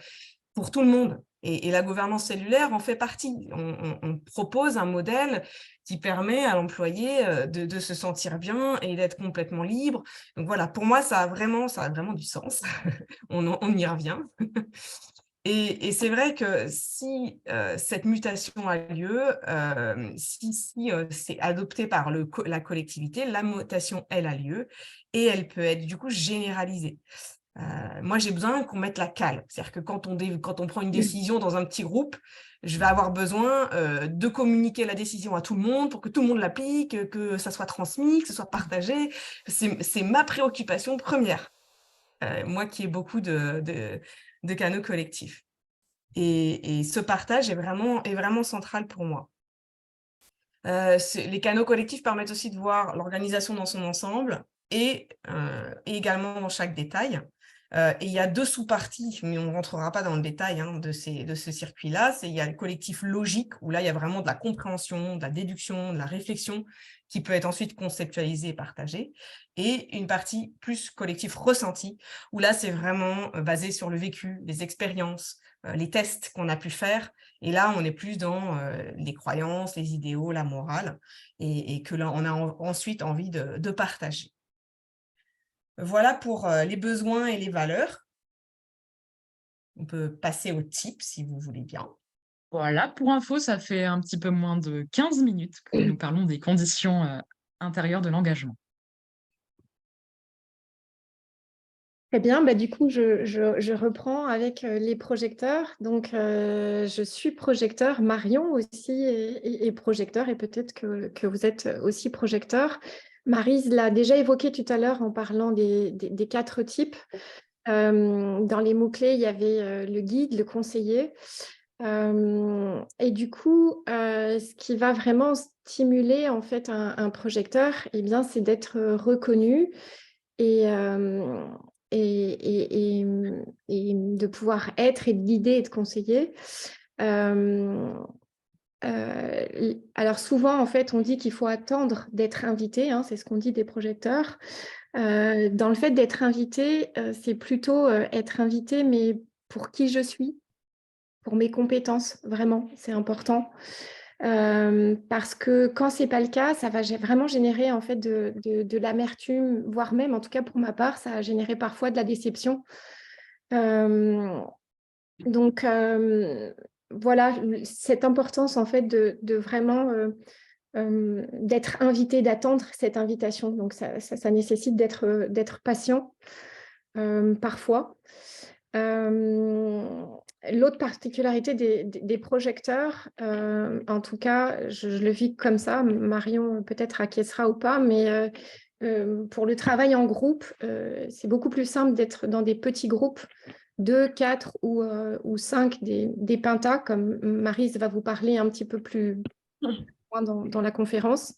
pour tout le monde. Et la gouvernance cellulaire en fait partie. On propose un modèle qui permet à l'employé de se sentir bien et d'être complètement libre. Donc voilà, pour moi, ça a vraiment du sens. On y revient. Et c'est vrai que si cette mutation a lieu, si c'est adopté par la collectivité, la mutation, elle a lieu et elle peut être du coup généralisée. Moi, j'ai besoin qu'on mette la cale. C'est-à-dire que quand on prend une décision dans un petit groupe, je vais avoir besoin de communiquer la décision à tout le monde pour que tout le monde l'applique, que ça soit transmis, que ce soit partagé. C'est ma préoccupation première. Moi qui ai beaucoup de canaux collectifs. Et ce partage est vraiment central pour moi. Les canaux collectifs permettent aussi de voir l'organisation dans son ensemble et également dans chaque détail. Et il y a 2 sous-parties, mais on ne rentrera pas dans le détail de ce circuit-là. Il y a le collectif logique, où là, il y a vraiment de la compréhension, de la déduction, de la réflexion, qui peut être ensuite conceptualisée et partagée. Et une partie plus collectif ressenti, où là, c'est vraiment basé sur le vécu, les expériences, les tests qu'on a pu faire. Et là, on est plus dans les croyances, les idéaux, la morale, et que là, on a ensuite envie de partager. Voilà pour les besoins et les valeurs. On peut passer au type si vous voulez bien. Voilà, pour info, ça fait un petit peu moins de 15 minutes que nous parlons des conditions intérieures de l'engagement. Très bien, bah, du coup, je reprends avec les projecteurs. Donc, je suis projecteur, Marion aussi est projecteur, et peut-être que vous êtes aussi projecteur. Maryse l'a déjà évoqué tout à l'heure en parlant des 4 types. Dans les mots-clés, il y avait le guide, le conseiller. Et du coup, ce qui va vraiment stimuler en fait un projecteur, eh bien, c'est d'être reconnu et de pouvoir être et de guider et de conseiller. Alors souvent, en fait, on dit qu'il faut attendre d'être invité, c'est ce qu'on dit des projecteurs. Dans le fait d'être invité, c'est plutôt être invité, mais pour qui je suis, pour mes compétences, vraiment, c'est important. Parce que quand c'est pas le cas, ça va vraiment générer en fait de l'amertume, voire même, en tout cas pour ma part, ça a généré parfois de la déception. Donc voilà, cette importance en fait de vraiment d'être invité, d'attendre cette invitation. Donc ça nécessite d'être patient parfois. L'autre particularité des projecteurs, en tout cas, je le vis comme ça, Marion peut-être acquiescera ou pas, mais pour le travail en groupe, c'est beaucoup plus simple d'être dans des petits groupes, 2, 4 ou 5 des pentas, comme Maryse va vous parler un petit peu plus loin dans la conférence.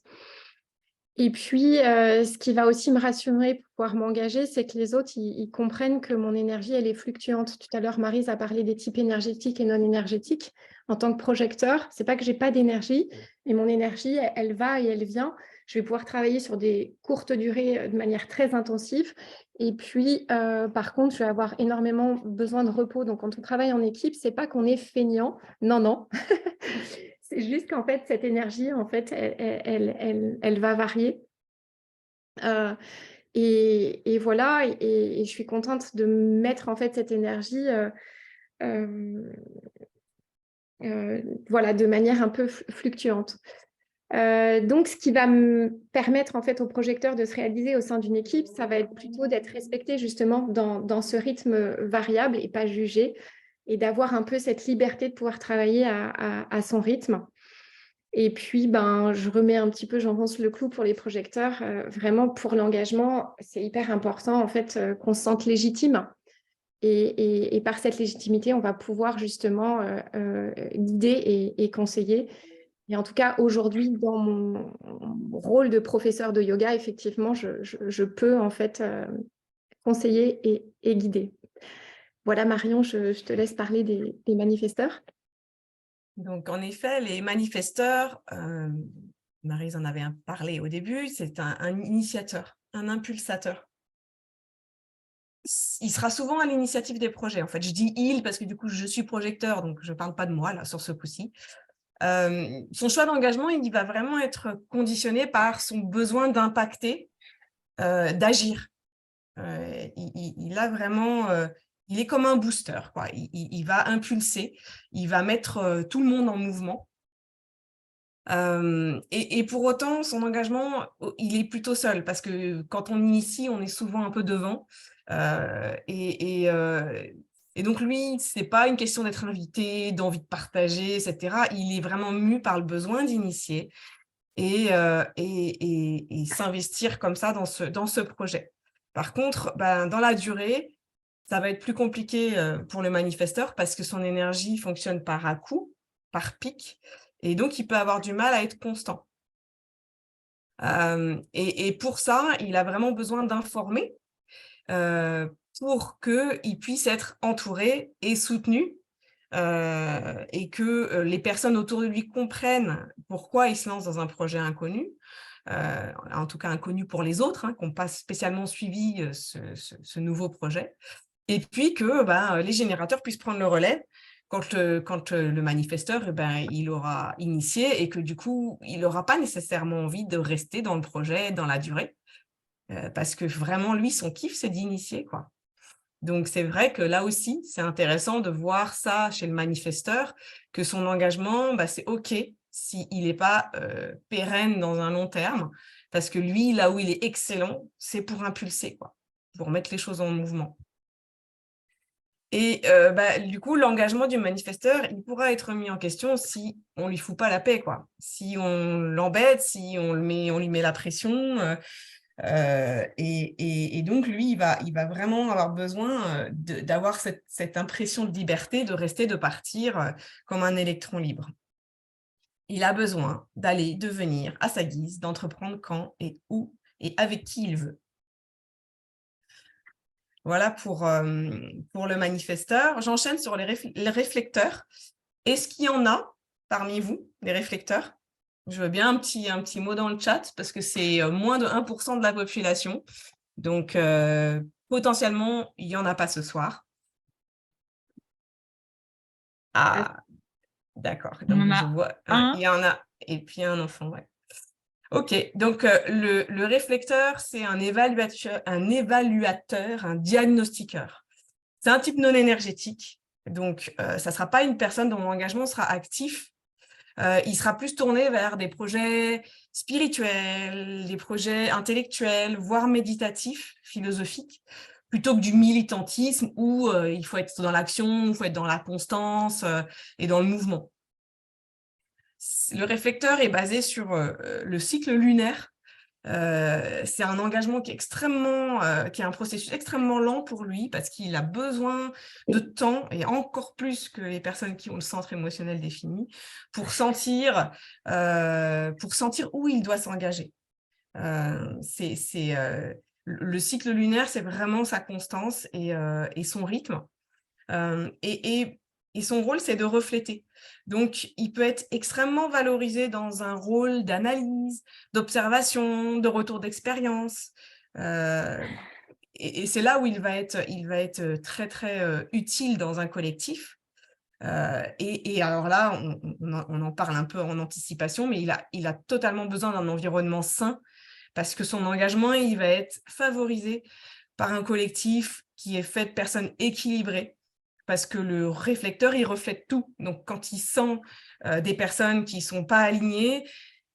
Et puis, ce qui va aussi me rassurer pour pouvoir m'engager, c'est que les autres, ils comprennent que mon énergie, elle est fluctuante. Tout à l'heure, Maryse a parlé des types énergétiques et non énergétiques. En tant que projecteur, c'est pas que j'ai pas d'énergie, mais mon énergie, elle va et elle vient. Je vais pouvoir travailler sur des courtes durées de manière très intensive. Et puis, par contre, je vais avoir énormément besoin de repos. Donc, quand on travaille en équipe, c'est pas qu'on est feignant. Non, non. C'est juste qu'en fait, cette énergie, en fait, elle va varier. Et voilà, et je suis contente de mettre en fait cette énergie voilà, de manière un peu fluctuante. Donc, ce qui va me permettre en fait au projecteur de se réaliser au sein d'une équipe, ça va être plutôt d'être respecté justement dans ce rythme variable et pas jugé, et d'avoir un peu cette liberté de pouvoir travailler à son rythme. Et puis, je remets un petit peu, j'enfonce le clou pour les projecteurs. Vraiment, pour l'engagement, c'est hyper important en fait qu'on se sente légitime. Et par cette légitimité, on va pouvoir justement guider et conseiller. Et en tout cas, aujourd'hui, dans mon rôle de professeur de yoga, effectivement, je peux en fait conseiller et guider. Voilà, Marion, je te laisse parler des manifesteurs. Donc, en effet, les manifesteurs, Maryse en avait parlé au début, c'est un initiateur, un impulsateur. Il sera souvent à l'initiative des projets. En fait, je dis « il » parce que du coup, je suis projecteur, donc je ne parle pas de moi là sur ce coup-ci. Son choix d'engagement, il va vraiment être conditionné par son besoin d'impacter, d'agir. Il a vraiment, il est comme un booster, quoi. Il va impulser, il va mettre tout le monde en mouvement. Et pour autant, son engagement, il est plutôt seul, parce que quand on initie, on est souvent un peu devant. Et donc lui, c'est pas une question d'être invité, d'envie de partager, etc. Il est vraiment mu par le besoin d'initier et s'investir comme ça dans ce projet. Par contre, dans la durée, ça va être plus compliqué pour le manifesteur parce que son énergie fonctionne par à-coups, par pic, et donc il peut avoir du mal à être constant. Et pour ça, il a vraiment besoin d'informer pour qu'il puisse être entouré et soutenu et que les personnes autour de lui comprennent pourquoi il se lance dans un projet inconnu, en tout cas inconnu pour les autres, qui n'ont pas spécialement suivi ce nouveau projet, et puis que les générateurs puissent prendre le relais quand le manifesteur il aura initié et que du coup, il n'aura pas nécessairement envie de rester dans le projet, dans la durée, parce que vraiment, lui, son kiff, c'est d'initier, quoi. Donc, c'est vrai que là aussi, c'est intéressant de voir ça chez le manifesteur, que son engagement, c'est OK s'il n'est pas pérenne dans un long terme, parce que lui, là où il est excellent, c'est pour impulser, quoi, pour mettre les choses en mouvement. Et du coup, l'engagement du manifesteur, il pourra être mis en question si on ne lui fout pas la paix, quoi. Si on l'embête, si on lui met la pression. Et donc, lui, il va vraiment avoir besoin d'avoir cette impression de liberté, de rester, de partir comme un électron libre. Il a besoin d'aller, de venir à sa guise, d'entreprendre quand et où et avec qui il veut. Voilà pour le manifesteur. J'enchaîne sur les réflecteurs. Est-ce qu'il y en a parmi vous, les réflecteurs? Je veux bien un petit mot dans le chat parce que c'est moins de 1% de la population. Donc, potentiellement, il n'y en a pas ce soir. Ah, d'accord. Donc, je vois, il y en a. Et puis, un enfant, ouais. OK, donc le réflecteur, c'est un évaluateur, un diagnostiqueur. C'est un type non énergétique, donc ça ne sera pas une personne dont l'engagement sera actif. Il sera plus tourné vers des projets spirituels, des projets intellectuels, voire méditatifs, philosophiques, plutôt que du militantisme où il faut être dans l'action, il faut être dans la constance et dans le mouvement. Le réflecteur est basé sur le cycle lunaire. C'est un engagement qui est un processus extrêmement lent pour lui parce qu'il a besoin de temps, et encore plus que les personnes qui ont le centre émotionnel défini, pour sentir où il doit s'engager. Le cycle lunaire, c'est vraiment sa constance et son rythme. Et son rôle, c'est de refléter. Donc, il peut être extrêmement valorisé dans un rôle d'analyse, d'observation, de retour d'expérience. Et c'est là où il va être très, très utile dans un collectif. Et alors là, on en parle un peu en anticipation, mais il a totalement besoin d'un environnement sain parce que son engagement, il va être favorisé par un collectif qui est fait de personnes équilibrées. Parce que le réflecteur, il reflète tout. Donc, quand il sent des personnes qui ne sont pas alignées,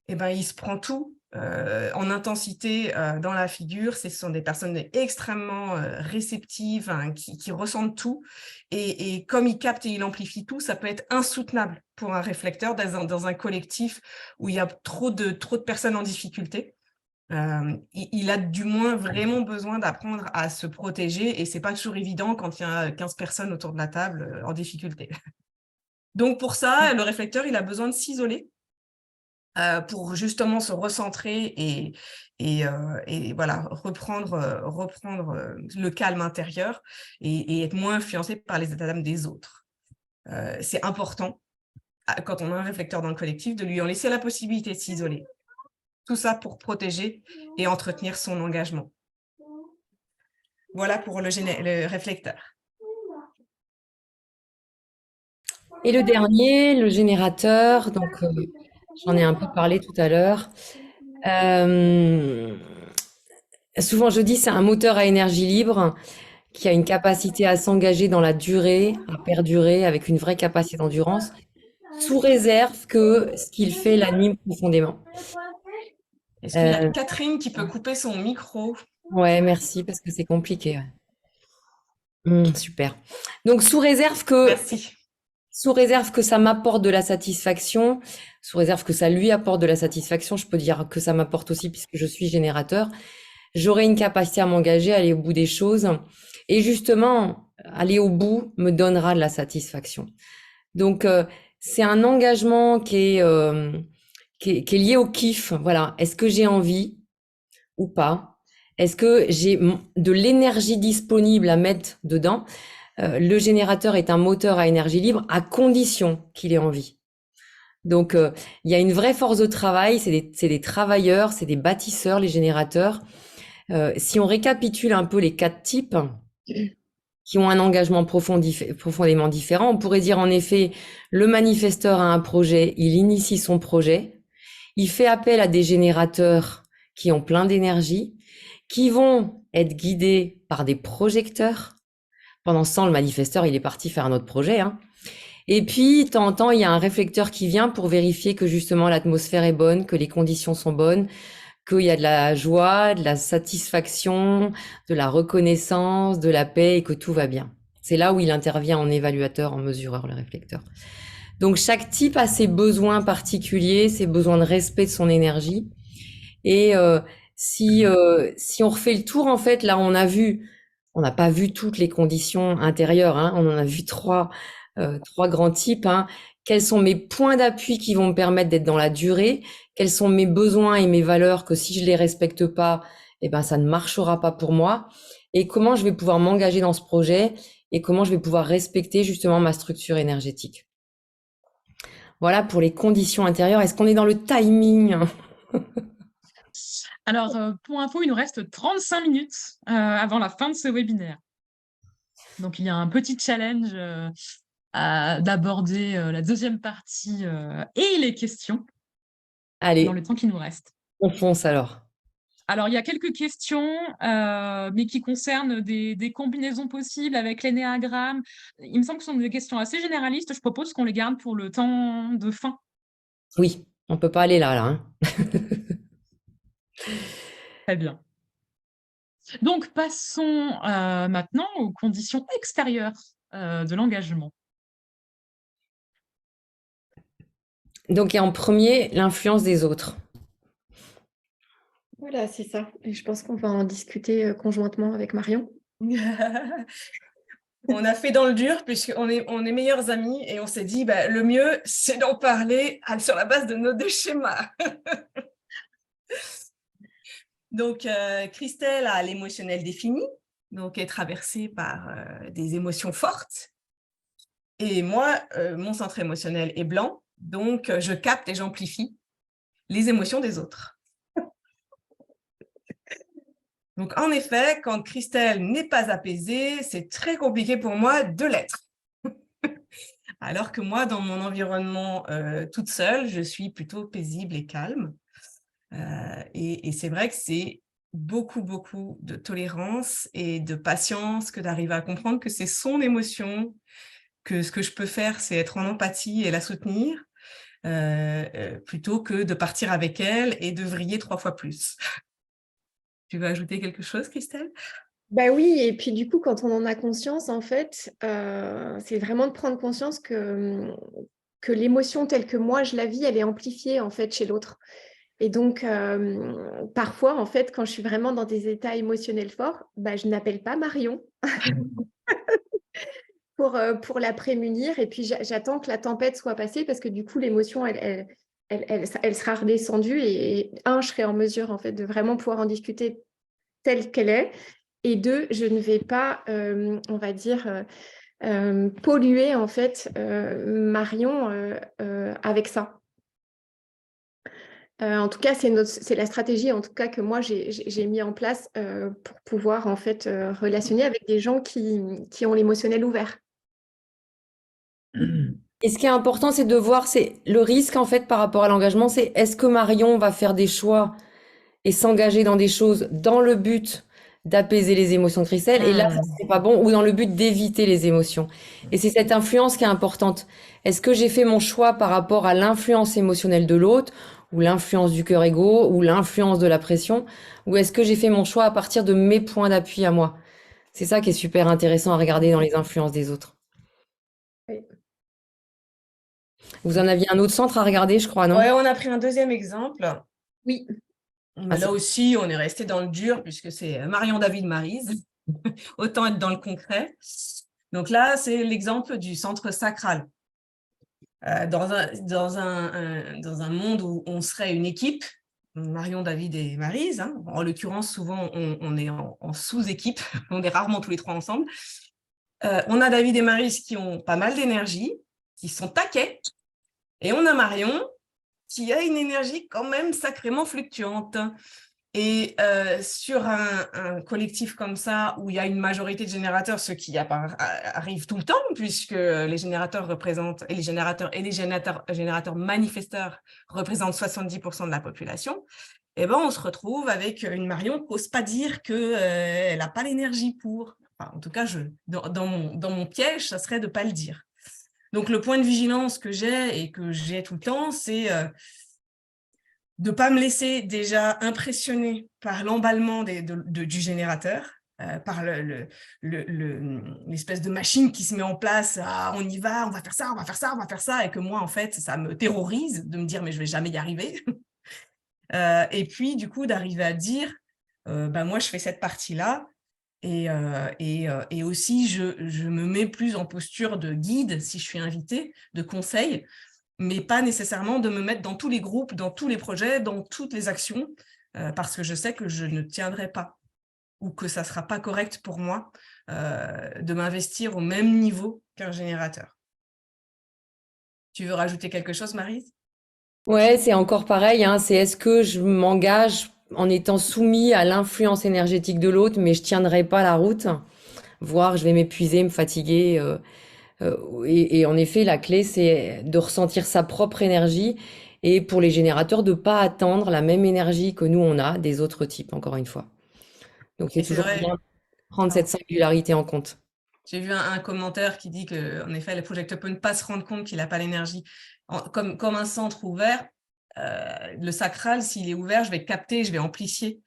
il se prend tout en intensité dans la figure. Ce sont des personnes extrêmement réceptives, qui ressentent tout. Et comme il capte et il amplifie tout, ça peut être insoutenable pour un réflecteur dans un collectif où il y a trop de personnes en difficulté. Il a du moins vraiment besoin d'apprendre à se protéger et c'est pas toujours évident quand il y a 15 personnes autour de la table en difficulté. Donc pour ça, le réflecteur, il a besoin de s'isoler pour justement se recentrer et voilà, reprendre le calme intérieur et être moins influencé par les états d'âme des autres. C'est important, quand on a un réflecteur dans le collectif, de lui en laisser la possibilité de s'isoler. Tout ça pour protéger et entretenir son engagement. Voilà pour le réflecteur. Et le dernier, le générateur, donc j'en ai un peu parlé tout à l'heure. Souvent je dis c'est un moteur à énergie libre qui a une capacité à s'engager dans la durée, à perdurer avec une vraie capacité d'endurance, sous réserve que ce qu'il fait l'anime profondément. Est-ce qu'il y a Catherine qui peut couper son micro? Ouais, merci, parce que c'est compliqué. Super. Donc, sous réserve que ça m'apporte de la satisfaction, sous réserve que ça lui apporte de la satisfaction, je peux dire que ça m'apporte aussi puisque je suis générateur, j'aurai une capacité à m'engager, à aller au bout des choses. Et justement, aller au bout me donnera de la satisfaction. Donc, c'est un engagement qui est lié au kiff. Voilà. Est-ce que j'ai envie ou pas? Est-ce que j'ai de l'énergie disponible à mettre dedans? Le générateur est un moteur à énergie libre à condition qu'il ait envie. Donc, il y a une vraie force de travail. C'est des travailleurs, c'est des bâtisseurs, les générateurs. Si on récapitule un peu les 4 types qui ont un engagement profondément différent, on pourrait dire en effet, le manifesteur a un projet, il initie son projet, il fait appel à des générateurs qui ont plein d'énergie, qui vont être guidés par des projecteurs. Pendant ce temps, le manifesteur, il est parti faire un autre projet, hein. Et puis, de temps en temps, il y a un réflecteur qui vient pour vérifier que justement l'atmosphère est bonne, que les conditions sont bonnes, qu'il y a de la joie, de la satisfaction, de la reconnaissance, de la paix et que tout va bien. C'est là où il intervient en évaluateur, en mesureur, le réflecteur. Donc, chaque type a ses besoins particuliers, ses besoins de respect de son énergie. Et si on refait le tour, en fait, là, on n'a pas vu toutes les conditions intérieures, hein, on en a vu trois grands types, hein. Quels sont mes points d'appui qui vont me permettre d'être dans la durée? Quels sont mes besoins et mes valeurs que si je les respecte pas, eh ben, ça ne marchera pas pour moi? Et comment je vais pouvoir m'engager dans ce projet et comment je vais pouvoir respecter justement ma structure énergétique? Voilà pour les conditions intérieures. Est-ce qu'on est dans le timing? Alors, pour info, il nous reste 35 minutes avant la fin de ce webinaire. Donc, il y a un petit challenge d'aborder la deuxième partie et les questions Allez, dans le temps qui nous reste. on fonce alors. Alors, il y a quelques questions, mais qui concernent des combinaisons possibles avec l'énéagramme. Il me semble que ce sont des questions assez généralistes. Je propose qu'on les garde pour le temps de fin. Oui, on peut pas aller là, hein. Très bien. Donc, passons maintenant aux conditions extérieures de l'engagement. Donc, il y a en premier l'influence des autres. Voilà, c'est ça. Et je pense qu'on va en discuter conjointement avec Marion. On a fait dans le dur puisqu'on est meilleurs amis et on s'est dit le mieux c'est d'en parler sur la base de nos 2 schémas. Donc Christelle a l'émotionnel défini, donc est traversée par des émotions fortes. Et moi, mon centre émotionnel est blanc, donc je capte et j'amplifie les émotions des autres. Donc, en effet, quand Christelle n'est pas apaisée, c'est très compliqué pour moi de l'être. Alors que moi, dans mon environnement toute seule, je suis plutôt paisible et calme. Et c'est vrai que c'est beaucoup, beaucoup de tolérance et de patience que d'arriver à comprendre que c'est son émotion, que ce que je peux faire, c'est être en empathie et la soutenir, plutôt que de partir avec elle et de vriller 3 fois plus. Tu veux ajouter quelque chose, Christelle? Bah oui, et puis du coup, quand on en a conscience, en fait, c'est vraiment de prendre conscience que l'émotion telle que moi je la vis, elle est amplifiée en fait chez l'autre. Et donc, parfois, en fait, quand je suis vraiment dans des états émotionnels forts, je n'appelle pas Marion pour la prémunir. Et puis, j'attends que la tempête soit passée parce que du coup, l'émotion, elle sera redescendue. Et je serai en mesure, en fait, de vraiment pouvoir en discuter telle qu'elle est. Et 2, je ne vais pas, on va dire, polluer, en fait, Marion avec ça. En tout cas, c'est la stratégie en tout cas que moi j'ai mis en place pour pouvoir en fait relationner avec des gens qui ont l'émotionnel ouvert. Et ce qui est important, c'est de voir, c'est le risque en fait par rapport à l'engagement, c'est est-ce que Marion va faire des choix et s'engager dans des choses dans le but d'apaiser les émotions de Christelle, et là, ça c'est pas bon, ou dans le but d'éviter les émotions. Et c'est cette influence qui est importante. Est-ce que j'ai fait mon choix par rapport à l'influence émotionnelle de l'autre, ou l'influence du cœur égo, ou l'influence de la pression, ou est-ce que j'ai fait mon choix à partir de mes points d'appui à moi? C'est ça qui est super intéressant à regarder dans les influences des autres. Oui. Vous en aviez un autre centre à regarder, je crois, non? Ouais, on a pris un deuxième exemple. Oui. Mais là aussi, on est resté dans le dur puisque c'est Marion David Maryse. Autant être dans le concret. Donc là, c'est l'exemple du centre sacral. Dans un monde où on serait une équipe, Marion, David et Maryse, hein. En l'occurrence, souvent, on est en sous-équipe, on est rarement tous les trois ensemble. On a David et Maryse qui ont pas mal d'énergie, qui sont taquets, et on a Marion qui a une énergie quand même sacrément fluctuante. Et sur un collectif comme ça, où il y a une majorité de générateurs, ce qui arrive tout le temps, puisque les générateurs représentent, et les générateurs manifesteurs représentent 70% de la population, et ben on se retrouve avec une Marion qui n'ose pas dire qu'elle n'a pas l'énergie pour. Enfin, en tout cas, dans mon piège, ça serait de ne pas le dire. Donc, le point de vigilance que j'ai et que j'ai tout le temps, c'est de ne pas me laisser déjà impressionner par l'emballement du générateur, par l'espèce de machine qui se met en place, on y va, on va faire ça, on va faire ça, on va faire ça, et que moi, en fait, ça me terrorise de me dire, mais je ne vais jamais y arriver. Et puis, du coup, d'arriver à dire, moi, je fais cette partie-là, et aussi, je me mets plus en posture de guide, si je suis invitée, de conseil, mais pas nécessairement de me mettre dans tous les groupes, dans tous les projets, dans toutes les actions, parce que je sais que je ne tiendrai pas, ou que ça ne sera pas correct pour moi de m'investir au même niveau qu'un générateur. Tu veux rajouter quelque chose, Maryse? Ouais, c'est encore pareil, hein, c'est est-ce que je m'engage en étant soumis à l'influence énergétique de l'autre, mais je tiendrai pas la route, voire je vais m'épuiser, me fatiguer. Et en effet, la clé, c'est de ressentir sa propre énergie, et pour les générateurs, de pas attendre la même énergie que nous, on a des autres types, encore une fois. Donc, c'est Et c'est toujours vrai. bien de prendre cette singularité en compte. J'ai vu un commentaire qui dit qu'en effet, le projecteur peut ne pas se rendre compte qu'il n'a pas l'énergie. Comme un centre ouvert, le sacral, s'il est ouvert, je vais capter, je vais amplifier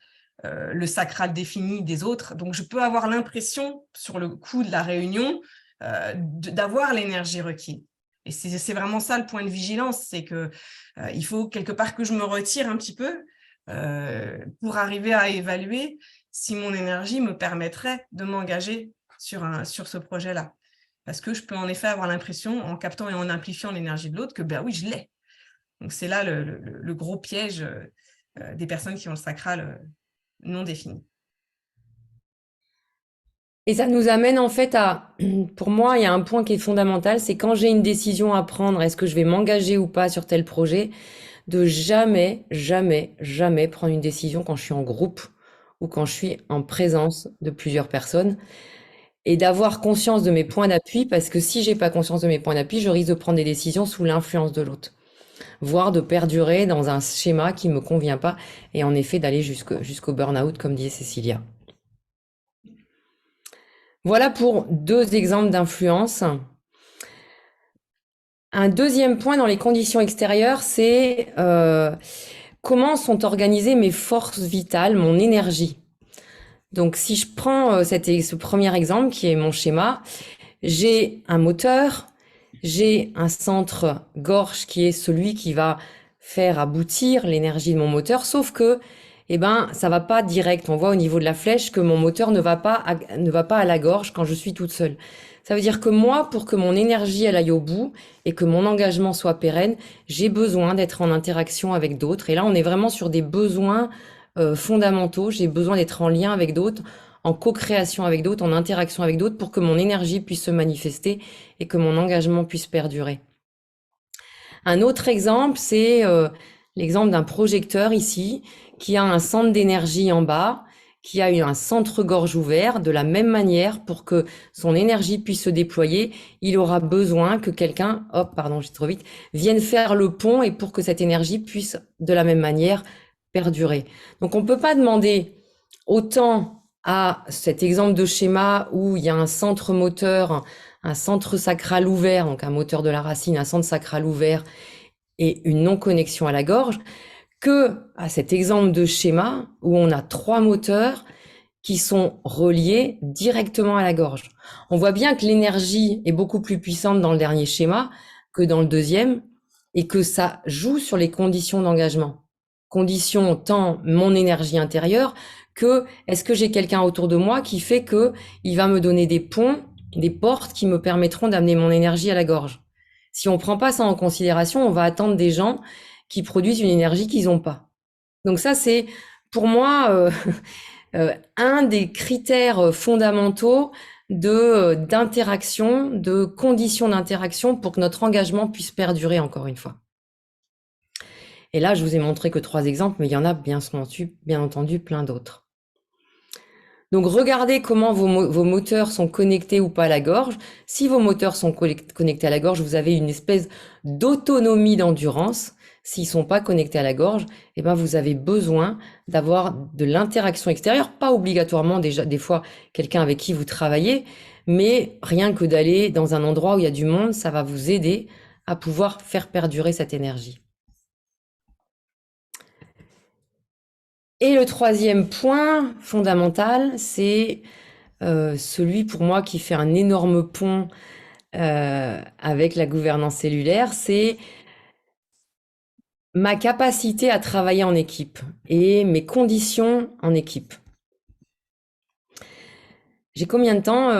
le sacral défini des autres. Donc, je peux avoir l'impression, sur le coup de la réunion, d'avoir l'énergie requise. Et c'est vraiment ça le point de vigilance, c'est qu'il faut quelque part que je me retire un petit peu pour arriver à évaluer si mon énergie me permettrait de m'engager sur ce projet-là. Parce que je peux en effet avoir l'impression, en captant et en amplifiant l'énergie de l'autre, que oui, je l'ai. Donc, c'est là le gros piège des personnes qui ont le sacral non défini. Et ça nous amène en fait pour moi, il y a un point qui est fondamental, c'est quand j'ai une décision à prendre, est-ce que je vais m'engager ou pas sur tel projet, de jamais, jamais, jamais prendre une décision quand je suis en groupe ou quand je suis en présence de plusieurs personnes, et d'avoir conscience de mes points d'appui, parce que si j'ai pas conscience de mes points d'appui, je risque de prendre des décisions sous l'influence de l'autre, voire de perdurer dans un schéma qui me convient pas, et en effet d'aller jusqu'au burn-out, comme disait Cécilia. Voilà pour 2 exemples d'influence. Un deuxième point dans les conditions extérieures, c'est comment sont organisées mes forces vitales, mon énergie. Donc si je prends ce premier exemple qui est mon schéma, j'ai un moteur, j'ai un centre gorge qui est celui qui va faire aboutir l'énergie de mon moteur, sauf que ça va pas direct. On voit au niveau de la flèche que mon moteur ne va pas à la gorge quand je suis toute seule. Ça veut dire que moi, pour que mon énergie elle aille au bout et que mon engagement soit pérenne, j'ai besoin d'être en interaction avec d'autres. Et là, on est vraiment sur des besoins fondamentaux. J'ai besoin d'être en lien avec d'autres, en co-création avec d'autres, en interaction avec d'autres, pour que mon énergie puisse se manifester et que mon engagement puisse perdurer. Un autre exemple, c'est l'exemple d'un projecteur ici, qui a un centre d'énergie en bas, qui a un centre-gorge ouvert. De la même manière, pour que son énergie puisse se déployer, il aura besoin que quelqu'un, hop, pardon, j'ai trop vite, vienne faire le pont et pour que cette énergie puisse, de la même manière, perdurer. Donc, on ne peut pas demander autant à cet exemple de schéma où il y a un centre moteur, un centre sacral ouvert, donc un moteur de la racine, un centre sacral ouvert et une non-connexion à la gorge, que à cet exemple de schéma où on a 3 moteurs qui sont reliés directement à la gorge. On voit bien que l'énergie est beaucoup plus puissante dans le dernier schéma que dans le deuxième et que ça joue sur les conditions d'engagement. Conditions tant mon énergie intérieure que est-ce que j'ai quelqu'un autour de moi qui fait que il va me donner des ponts, des portes qui me permettront d'amener mon énergie à la gorge. Si on prend pas ça en considération, on va attendre des gens qui produisent une énergie qu'ils n'ont pas. Donc ça, c'est pour moi un des critères fondamentaux d'interaction, de conditions d'interaction pour que notre engagement puisse perdurer encore une fois. Et là, je vous ai montré que 3 exemples, mais il y en a bien entendu plein d'autres. Donc, regardez comment vos moteurs sont connectés ou pas à la gorge. Si vos moteurs sont connectés à la gorge, vous avez une espèce d'autonomie d'endurance. S'ils sont pas connectés à la gorge, eh ben, vous avez besoin d'avoir de l'interaction extérieure, pas obligatoirement déjà des fois quelqu'un avec qui vous travaillez, mais rien que d'aller dans un endroit où il y a du monde, ça va vous aider à pouvoir faire perdurer cette énergie. Et le 3e point fondamental, c'est celui pour moi qui fait un énorme pont avec la gouvernance cellulaire, c'est ma capacité à travailler en équipe et mes conditions en équipe. J'ai combien de temps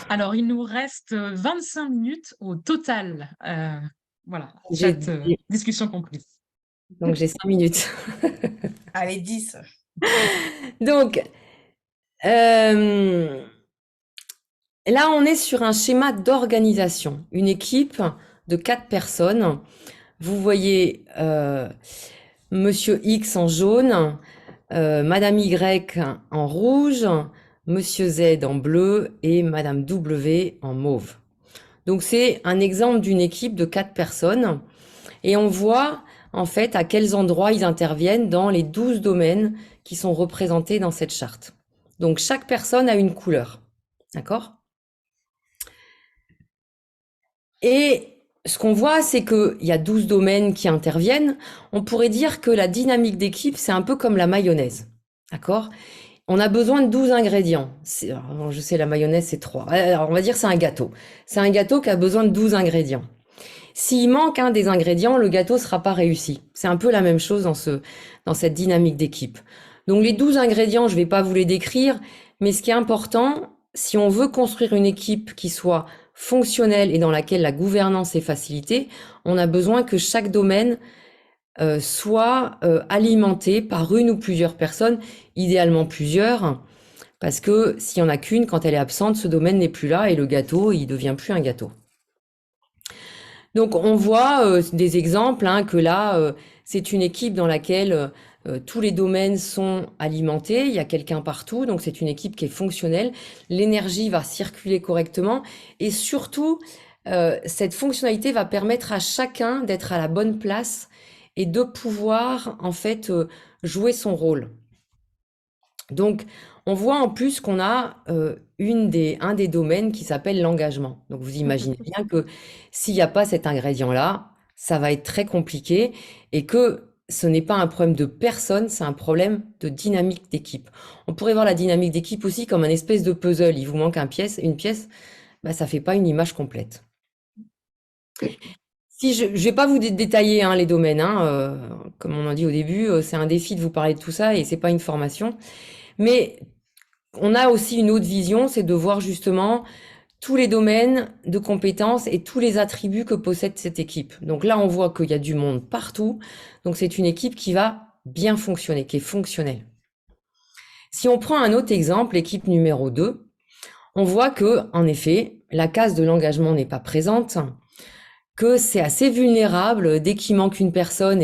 Alors, il nous reste 25 minutes au total. Voilà, J'ai- cette discussion conclue. Donc j'ai 5 minutes. Allez, 10. Donc, là, on est sur un schéma d'organisation. Une équipe de 4 personnes. Vous voyez Monsieur X en jaune, Madame Y en rouge, Monsieur Z en bleu et Madame W en mauve. Donc, c'est un exemple d'une équipe de 4 personnes. Et on voit en fait à quels endroits ils interviennent dans les 12 domaines qui sont représentés dans cette charte. Donc chaque personne a une couleur, d'accord? Et ce qu'on voit, c'est qu'il y a 12 domaines qui interviennent. On pourrait dire que la dynamique d'équipe, c'est un peu comme la mayonnaise, d'accord? On a besoin de 12 ingrédients. Alors, je sais, la mayonnaise, c'est 3. Alors, on va dire que c'est un gâteau. C'est un gâteau qui a besoin de 12 ingrédients. S'il manque un des ingrédients, le gâteau sera pas réussi. C'est un peu la même chose dans cette dynamique d'équipe. Donc les 12 ingrédients, je vais pas vous les décrire, mais ce qui est important, si on veut construire une équipe qui soit fonctionnelle et dans laquelle la gouvernance est facilitée, on a besoin que chaque domaine soit alimenté par une ou plusieurs personnes, idéalement plusieurs, parce que s'il y en a qu'une, quand elle est absente, ce domaine n'est plus là et le gâteau, il devient plus un gâteau. Donc on voit des exemples que là, c'est une équipe dans laquelle tous les domaines sont alimentés, il y a quelqu'un partout, donc c'est une équipe qui est fonctionnelle, l'énergie va circuler correctement et surtout, cette fonctionnalité va permettre à chacun d'être à la bonne place et de pouvoir en fait jouer son rôle. Donc, on voit en plus qu'on a un des domaines qui s'appelle l'engagement. Donc, vous imaginez bien que s'il n'y a pas cet ingrédient-là, ça va être très compliqué et que ce n'est pas un problème de personne, c'est un problème de dynamique d'équipe. On pourrait voir la dynamique d'équipe aussi comme un espèce de puzzle. Il vous manque une pièce, bah, ça fait pas une image complète. Si je vais pas vous détailler les domaines, comme on a dit au début, c'est un défi de vous parler de tout ça et c'est pas une formation. Mais on a aussi une autre vision, c'est de voir justement tous les domaines de compétences et tous les attributs que possède cette équipe. Donc là, on voit qu'il y a du monde partout. Donc c'est une équipe qui va bien fonctionner, qui est fonctionnelle. Si on prend un autre exemple, l'équipe numéro 2, on voit que, en effet, la case de l'engagement n'est pas présente, que c'est assez vulnérable. Dès qu'il manque une personne,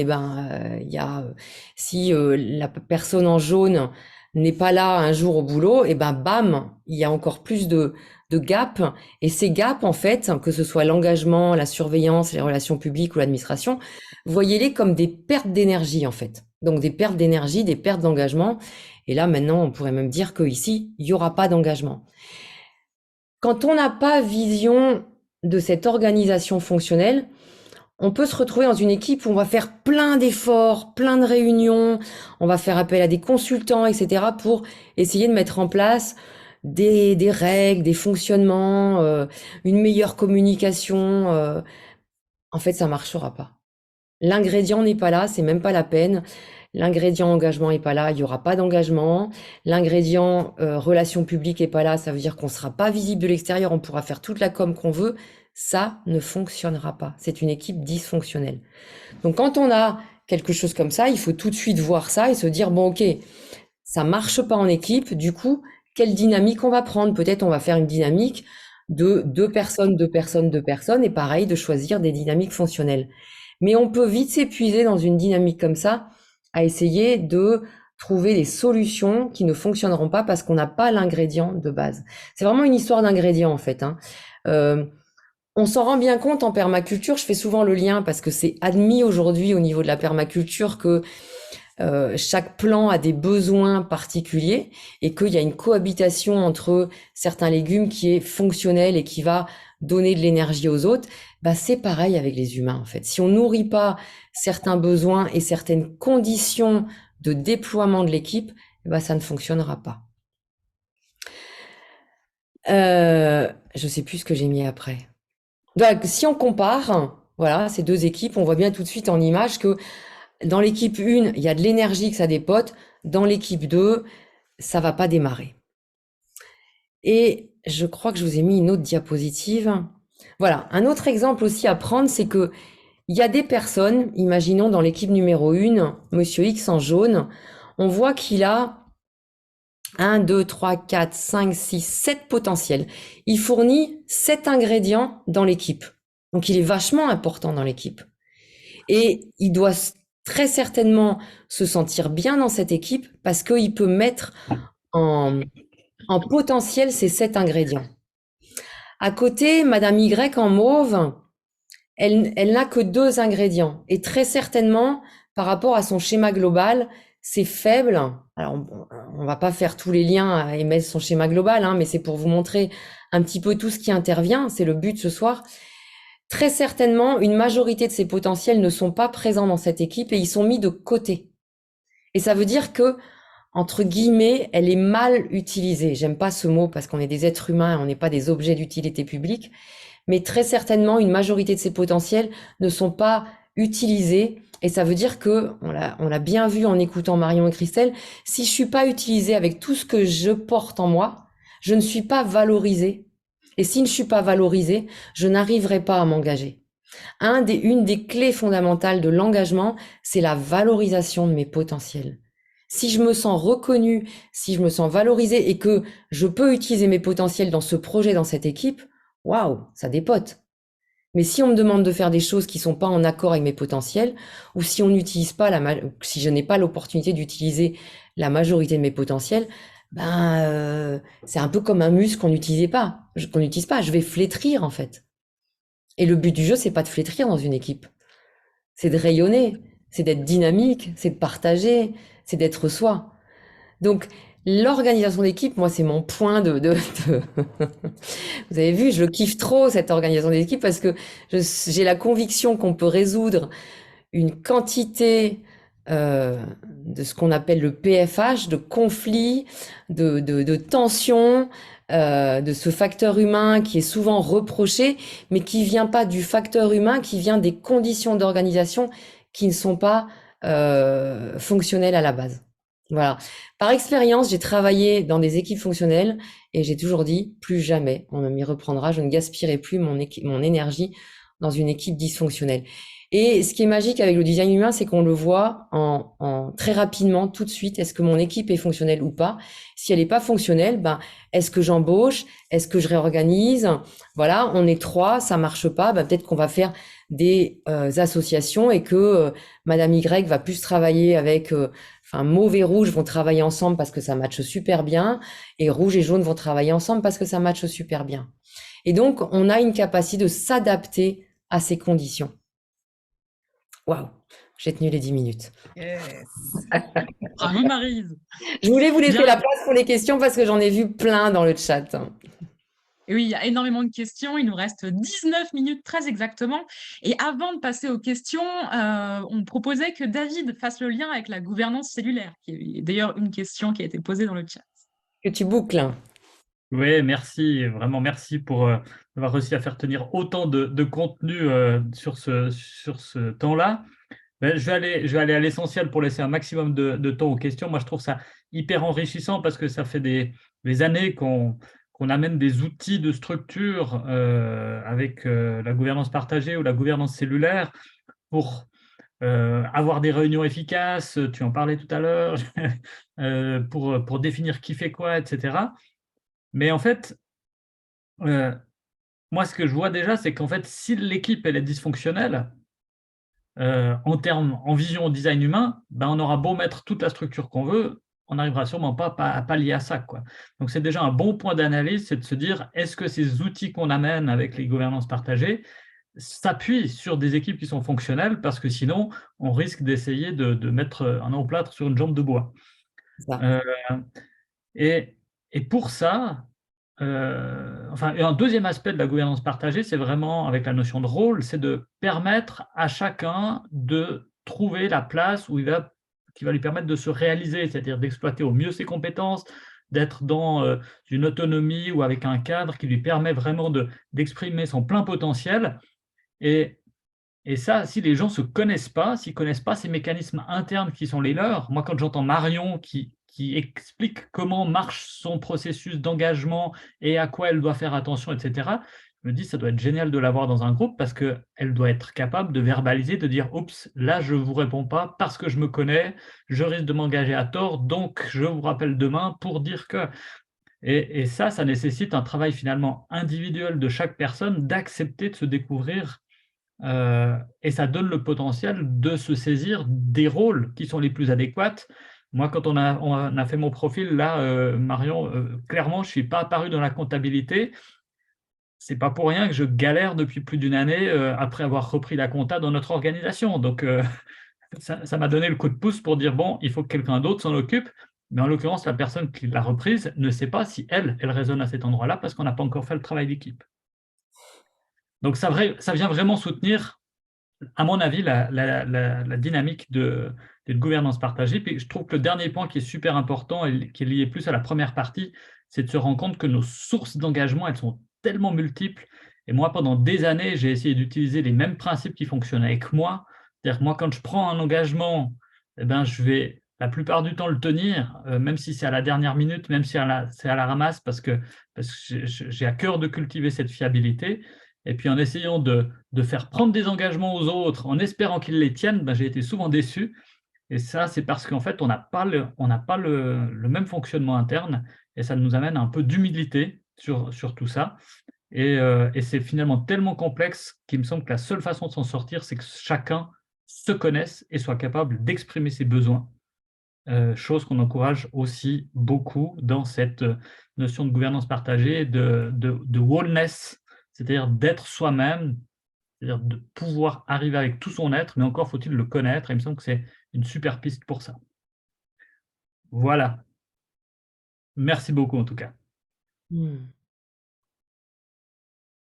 si la personne en jaune n'est pas là un jour au boulot, bam, il y a encore plus de gaps. Et ces gaps, en fait, que ce soit l'engagement, la surveillance, les relations publiques ou l'administration, voyez-les comme des pertes d'énergie, en fait. Donc des pertes d'énergie, des pertes d'engagement. Et là, maintenant, on pourrait même dire qu'ici, il n'y aura pas d'engagement. Quand on n'a pas vision de cette organisation fonctionnelle, on peut se retrouver dans une équipe où on va faire plein d'efforts, plein de réunions, on va faire appel à des consultants, etc. pour essayer de mettre en place des règles, des fonctionnements, une meilleure communication. En fait, ça marchera pas. L'ingrédient n'est pas là, c'est même pas la peine. L'ingrédient engagement est pas là, il y aura pas d'engagement. L'ingrédient relations publiques est pas là, ça veut dire qu'on sera pas visible de l'extérieur, on pourra faire toute la com qu'on veut. Ça ne fonctionnera pas. C'est une équipe dysfonctionnelle. Donc quand on a quelque chose comme ça, il faut tout de suite voir ça et se dire bon ok, ça marche pas en équipe. Du coup, quelle dynamique on va prendre? Peut-être on va faire une dynamique de 2 personnes, 2 personnes, 2 personnes, et pareil de choisir des dynamiques fonctionnelles. Mais on peut vite s'épuiser dans une dynamique comme ça, à essayer de trouver des solutions qui ne fonctionneront pas parce qu'on n'a pas l'ingrédient de base. C'est vraiment une histoire d'ingrédients en fait, hein. On s'en rend bien compte en permaculture, je fais souvent le lien parce que c'est admis aujourd'hui au niveau de la permaculture que chaque plan a des besoins particuliers et qu'il y a une cohabitation entre certains légumes qui est fonctionnelle et qui va donner de l'énergie aux autres. C'est pareil avec les humains en fait. Si on nourrit pas certains besoins et certaines conditions de déploiement de l'équipe, ça ne fonctionnera pas. Je sais plus ce que j'ai mis après. Donc, si on compare, voilà, ces 2 équipes, on voit bien tout de suite en image que dans l'équipe 1, il y a de l'énergie, que ça dépote. Dans l'équipe 2, ça va pas démarrer. Et je crois que je vous ai mis une autre diapositive. Voilà, un autre exemple aussi à prendre, c'est que il y a des personnes, imaginons dans l'équipe numéro 1, Monsieur X en jaune, on voit qu'il a 1, 2, 3, 4, 5, 6, 7 potentiels. Il fournit 7 ingrédients dans l'équipe. Donc, il est vachement important dans l'équipe. Et il doit très certainement se sentir bien dans cette équipe parce qu'il peut mettre en potentiel ces 7 ingrédients. À côté, Madame Y en mauve, elle n'a que 2 ingrédients. Et très certainement, par rapport à son schéma global, c'est faible. Alors, on va pas faire tous les liens et mettre son schéma global, hein, mais c'est pour vous montrer un petit peu tout ce qui intervient. C'est le but ce soir. Très certainement, une majorité de ces potentiels ne sont pas présents dans cette équipe et ils sont mis de côté. Et ça veut dire que, entre guillemets, elle est mal utilisée. J'aime pas ce mot parce qu'on est des êtres humains et on n'est pas des objets d'utilité publique. Mais très certainement, une majorité de ces potentiels ne sont pas utilisés. Et ça veut dire que, on l'a bien vu en écoutant Marion et Christelle, si je suis pas utilisée avec tout ce que je porte en moi, je ne suis pas valorisée. Et si je ne suis pas valorisée, je n'arriverai pas à m'engager. Une des clés fondamentales de l'engagement, c'est la valorisation de mes potentiels. Si je me sens reconnue, si je me sens valorisée et que je peux utiliser mes potentiels dans ce projet, dans cette équipe, waouh, ça dépote. Mais si on me demande de faire des choses qui sont pas en accord avec mes potentiels, ou si on n'utilise pas si je n'ai pas l'opportunité d'utiliser la majorité de mes potentiels, c'est un peu comme un muscle qu'on n'utilise pas. Je vais flétrir en fait. Et le but du jeu, c'est pas de flétrir dans une équipe. C'est de rayonner, c'est d'être dynamique, c'est de partager, c'est d'être soi. Donc, l'organisation d'équipe, moi, c'est mon point de... Vous avez vu, je le kiffe trop, cette organisation d'équipe, parce que j'ai la conviction qu'on peut résoudre une quantité de ce qu'on appelle le PFH, de conflits, de tensions, de ce facteur humain qui est souvent reproché, mais qui vient pas du facteur humain, qui vient des conditions d'organisation qui ne sont pas fonctionnelles à la base. Voilà. Par expérience, j'ai travaillé dans des équipes fonctionnelles et j'ai toujours dit, plus jamais on m'y reprendra, je ne gaspillerai plus mon énergie dans une équipe dysfonctionnelle. Et ce qui est magique avec le design humain, c'est qu'on le voit en très rapidement, tout de suite. Est-ce que mon équipe est fonctionnelle ou pas? Si elle n'est pas fonctionnelle, est-ce que j'embauche? Est-ce que je réorganise? Voilà, on est 3, ça marche pas. Peut-être qu'on va faire des associations et que Madame Y va plus travailler avec, enfin, mauve et rouge vont travailler ensemble parce que ça matche super bien et rouge et jaune vont travailler ensemble parce que ça matche super bien. Et donc, on a une capacité de s'adapter à ces conditions. Waouh, j'ai tenu les 10 minutes. Yes. Bravo Maryse. Je voulais vous laisser Bien. la place pour les questions parce que j'en ai vu plein dans le chat. Et oui, il y a énormément de questions. Il nous reste 19 minutes très exactement. Et avant de passer aux questions, on proposait que David fasse le lien avec la gouvernance cellulaire, qui est d'ailleurs une question qui a été posée dans le chat. Que tu boucles. Oui, merci, vraiment merci pour avoir réussi à faire tenir autant de contenu sur ce temps-là. Ben, je vais aller à l'essentiel pour laisser un maximum de temps aux questions. Moi, je trouve ça hyper enrichissant parce que ça fait des années qu'on amène des outils de structure avec la gouvernance partagée ou la gouvernance cellulaire pour avoir des réunions efficaces, tu en parlais tout à l'heure, pour définir qui fait quoi, etc. Mais en fait, moi, ce que je vois déjà, c'est qu'en fait, si l'équipe elle est dysfonctionnelle, en vision au design humain, ben, on aura beau mettre toute la structure qu'on veut, on n'arrivera sûrement pas à pallier à ça, quoi. Donc, c'est déjà un bon point d'analyse, c'est de se dire, est-ce que ces outils qu'on amène avec les gouvernances partagées s'appuient sur des équipes qui sont fonctionnelles, parce que sinon, on risque d'essayer de mettre un emplâtre sur une jambe de bois. Ça. Euh, et pour ça, enfin, et un deuxième aspect de la gouvernance partagée, c'est vraiment avec la notion de rôle, c'est de permettre à chacun de trouver la place qui va lui permettre de se réaliser, c'est-à-dire d'exploiter au mieux ses compétences, d'être dans une autonomie ou avec un cadre qui lui permet vraiment d'exprimer son plein potentiel. Et ça, si les gens ne se connaissent pas, s'ils ne connaissent pas ces mécanismes internes qui sont les leurs, moi, quand j'entends Marion qui explique comment marche son processus d'engagement et à quoi elle doit faire attention, etc., je me dis, ça doit être génial de l'avoir dans un groupe parce qu'elle doit être capable de verbaliser, de dire, oups, là, je ne vous réponds pas parce que je me connais, je risque de m'engager à tort, donc je vous rappelle demain pour dire que… Et ça nécessite un travail finalement individuel de chaque personne d'accepter de se découvrir et ça donne le potentiel de se saisir des rôles qui sont les plus adéquats. Moi, quand on a fait mon profil, là, Marion, clairement, je ne suis pas apparu dans la comptabilité. Ce n'est pas pour rien que je galère depuis plus d'une année après avoir repris la compta dans notre organisation. Donc, ça m'a donné le coup de pouce pour dire, bon, il faut que quelqu'un d'autre s'en occupe. Mais en l'occurrence, la personne qui l'a reprise ne sait pas si elle résonne à cet endroit-là parce qu'on n'a pas encore fait le travail d'équipe. Donc, ça vient vraiment soutenir, à mon avis, la dynamique d'une gouvernance partagée. Puis je trouve que le dernier point qui est super important et qui est lié plus à la première partie, c'est de se rendre compte que nos sources d'engagement, elles sont tellement multiples. Et moi, pendant des années, j'ai essayé d'utiliser les mêmes principes qui fonctionnent avec moi. C'est-à-dire que moi, quand je prends un engagement, eh ben, je vais la plupart du temps le tenir, même si c'est à la dernière minute, même si c'est à la ramasse, parce que j'ai à cœur de cultiver cette fiabilité. Et puis en essayant de faire prendre des engagements aux autres, en espérant qu'ils les tiennent, ben, j'ai été souvent déçu. Et ça, c'est parce qu'en fait, on n'a pas le même fonctionnement interne et ça nous amène un peu d'humilité sur tout ça. Et c'est finalement tellement complexe qu'il me semble que la seule façon de s'en sortir, c'est que chacun se connaisse et soit capable d'exprimer ses besoins. Chose qu'on encourage aussi beaucoup dans cette notion de gouvernance partagée, de wholeness, c'est-à-dire d'être soi-même, c'est-à-dire de pouvoir arriver avec tout son être, mais encore faut-il le connaître, et il me semble que c'est une super piste pour ça. Voilà. Merci beaucoup en tout cas.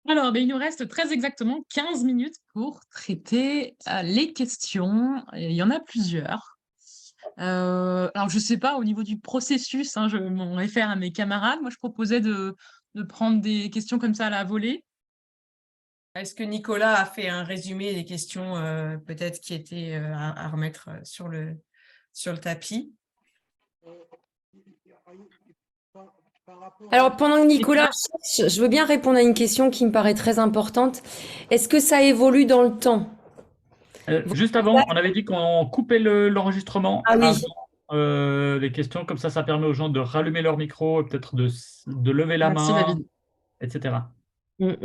Alors, ben, il nous reste très exactement 15 minutes pour traiter les questions. Il y en a plusieurs. Alors, je ne sais pas, au niveau du processus, hein, je m'en réfère à mes camarades. Moi, je proposais de prendre des questions comme ça à la volée. Est-ce que Nicolas a fait un résumé des questions peut-être qui étaient à remettre sur le tapis? Alors, pendant que Nicolas cherche, je veux bien répondre à une question qui me paraît très importante. Est-ce que ça évolue dans le temps? Juste avant, on avait dit qu'on coupait l'enregistrement Ah oui. avant les questions, comme ça permet aux gens de rallumer leur micro, peut-être de lever la Merci, main, David. etc.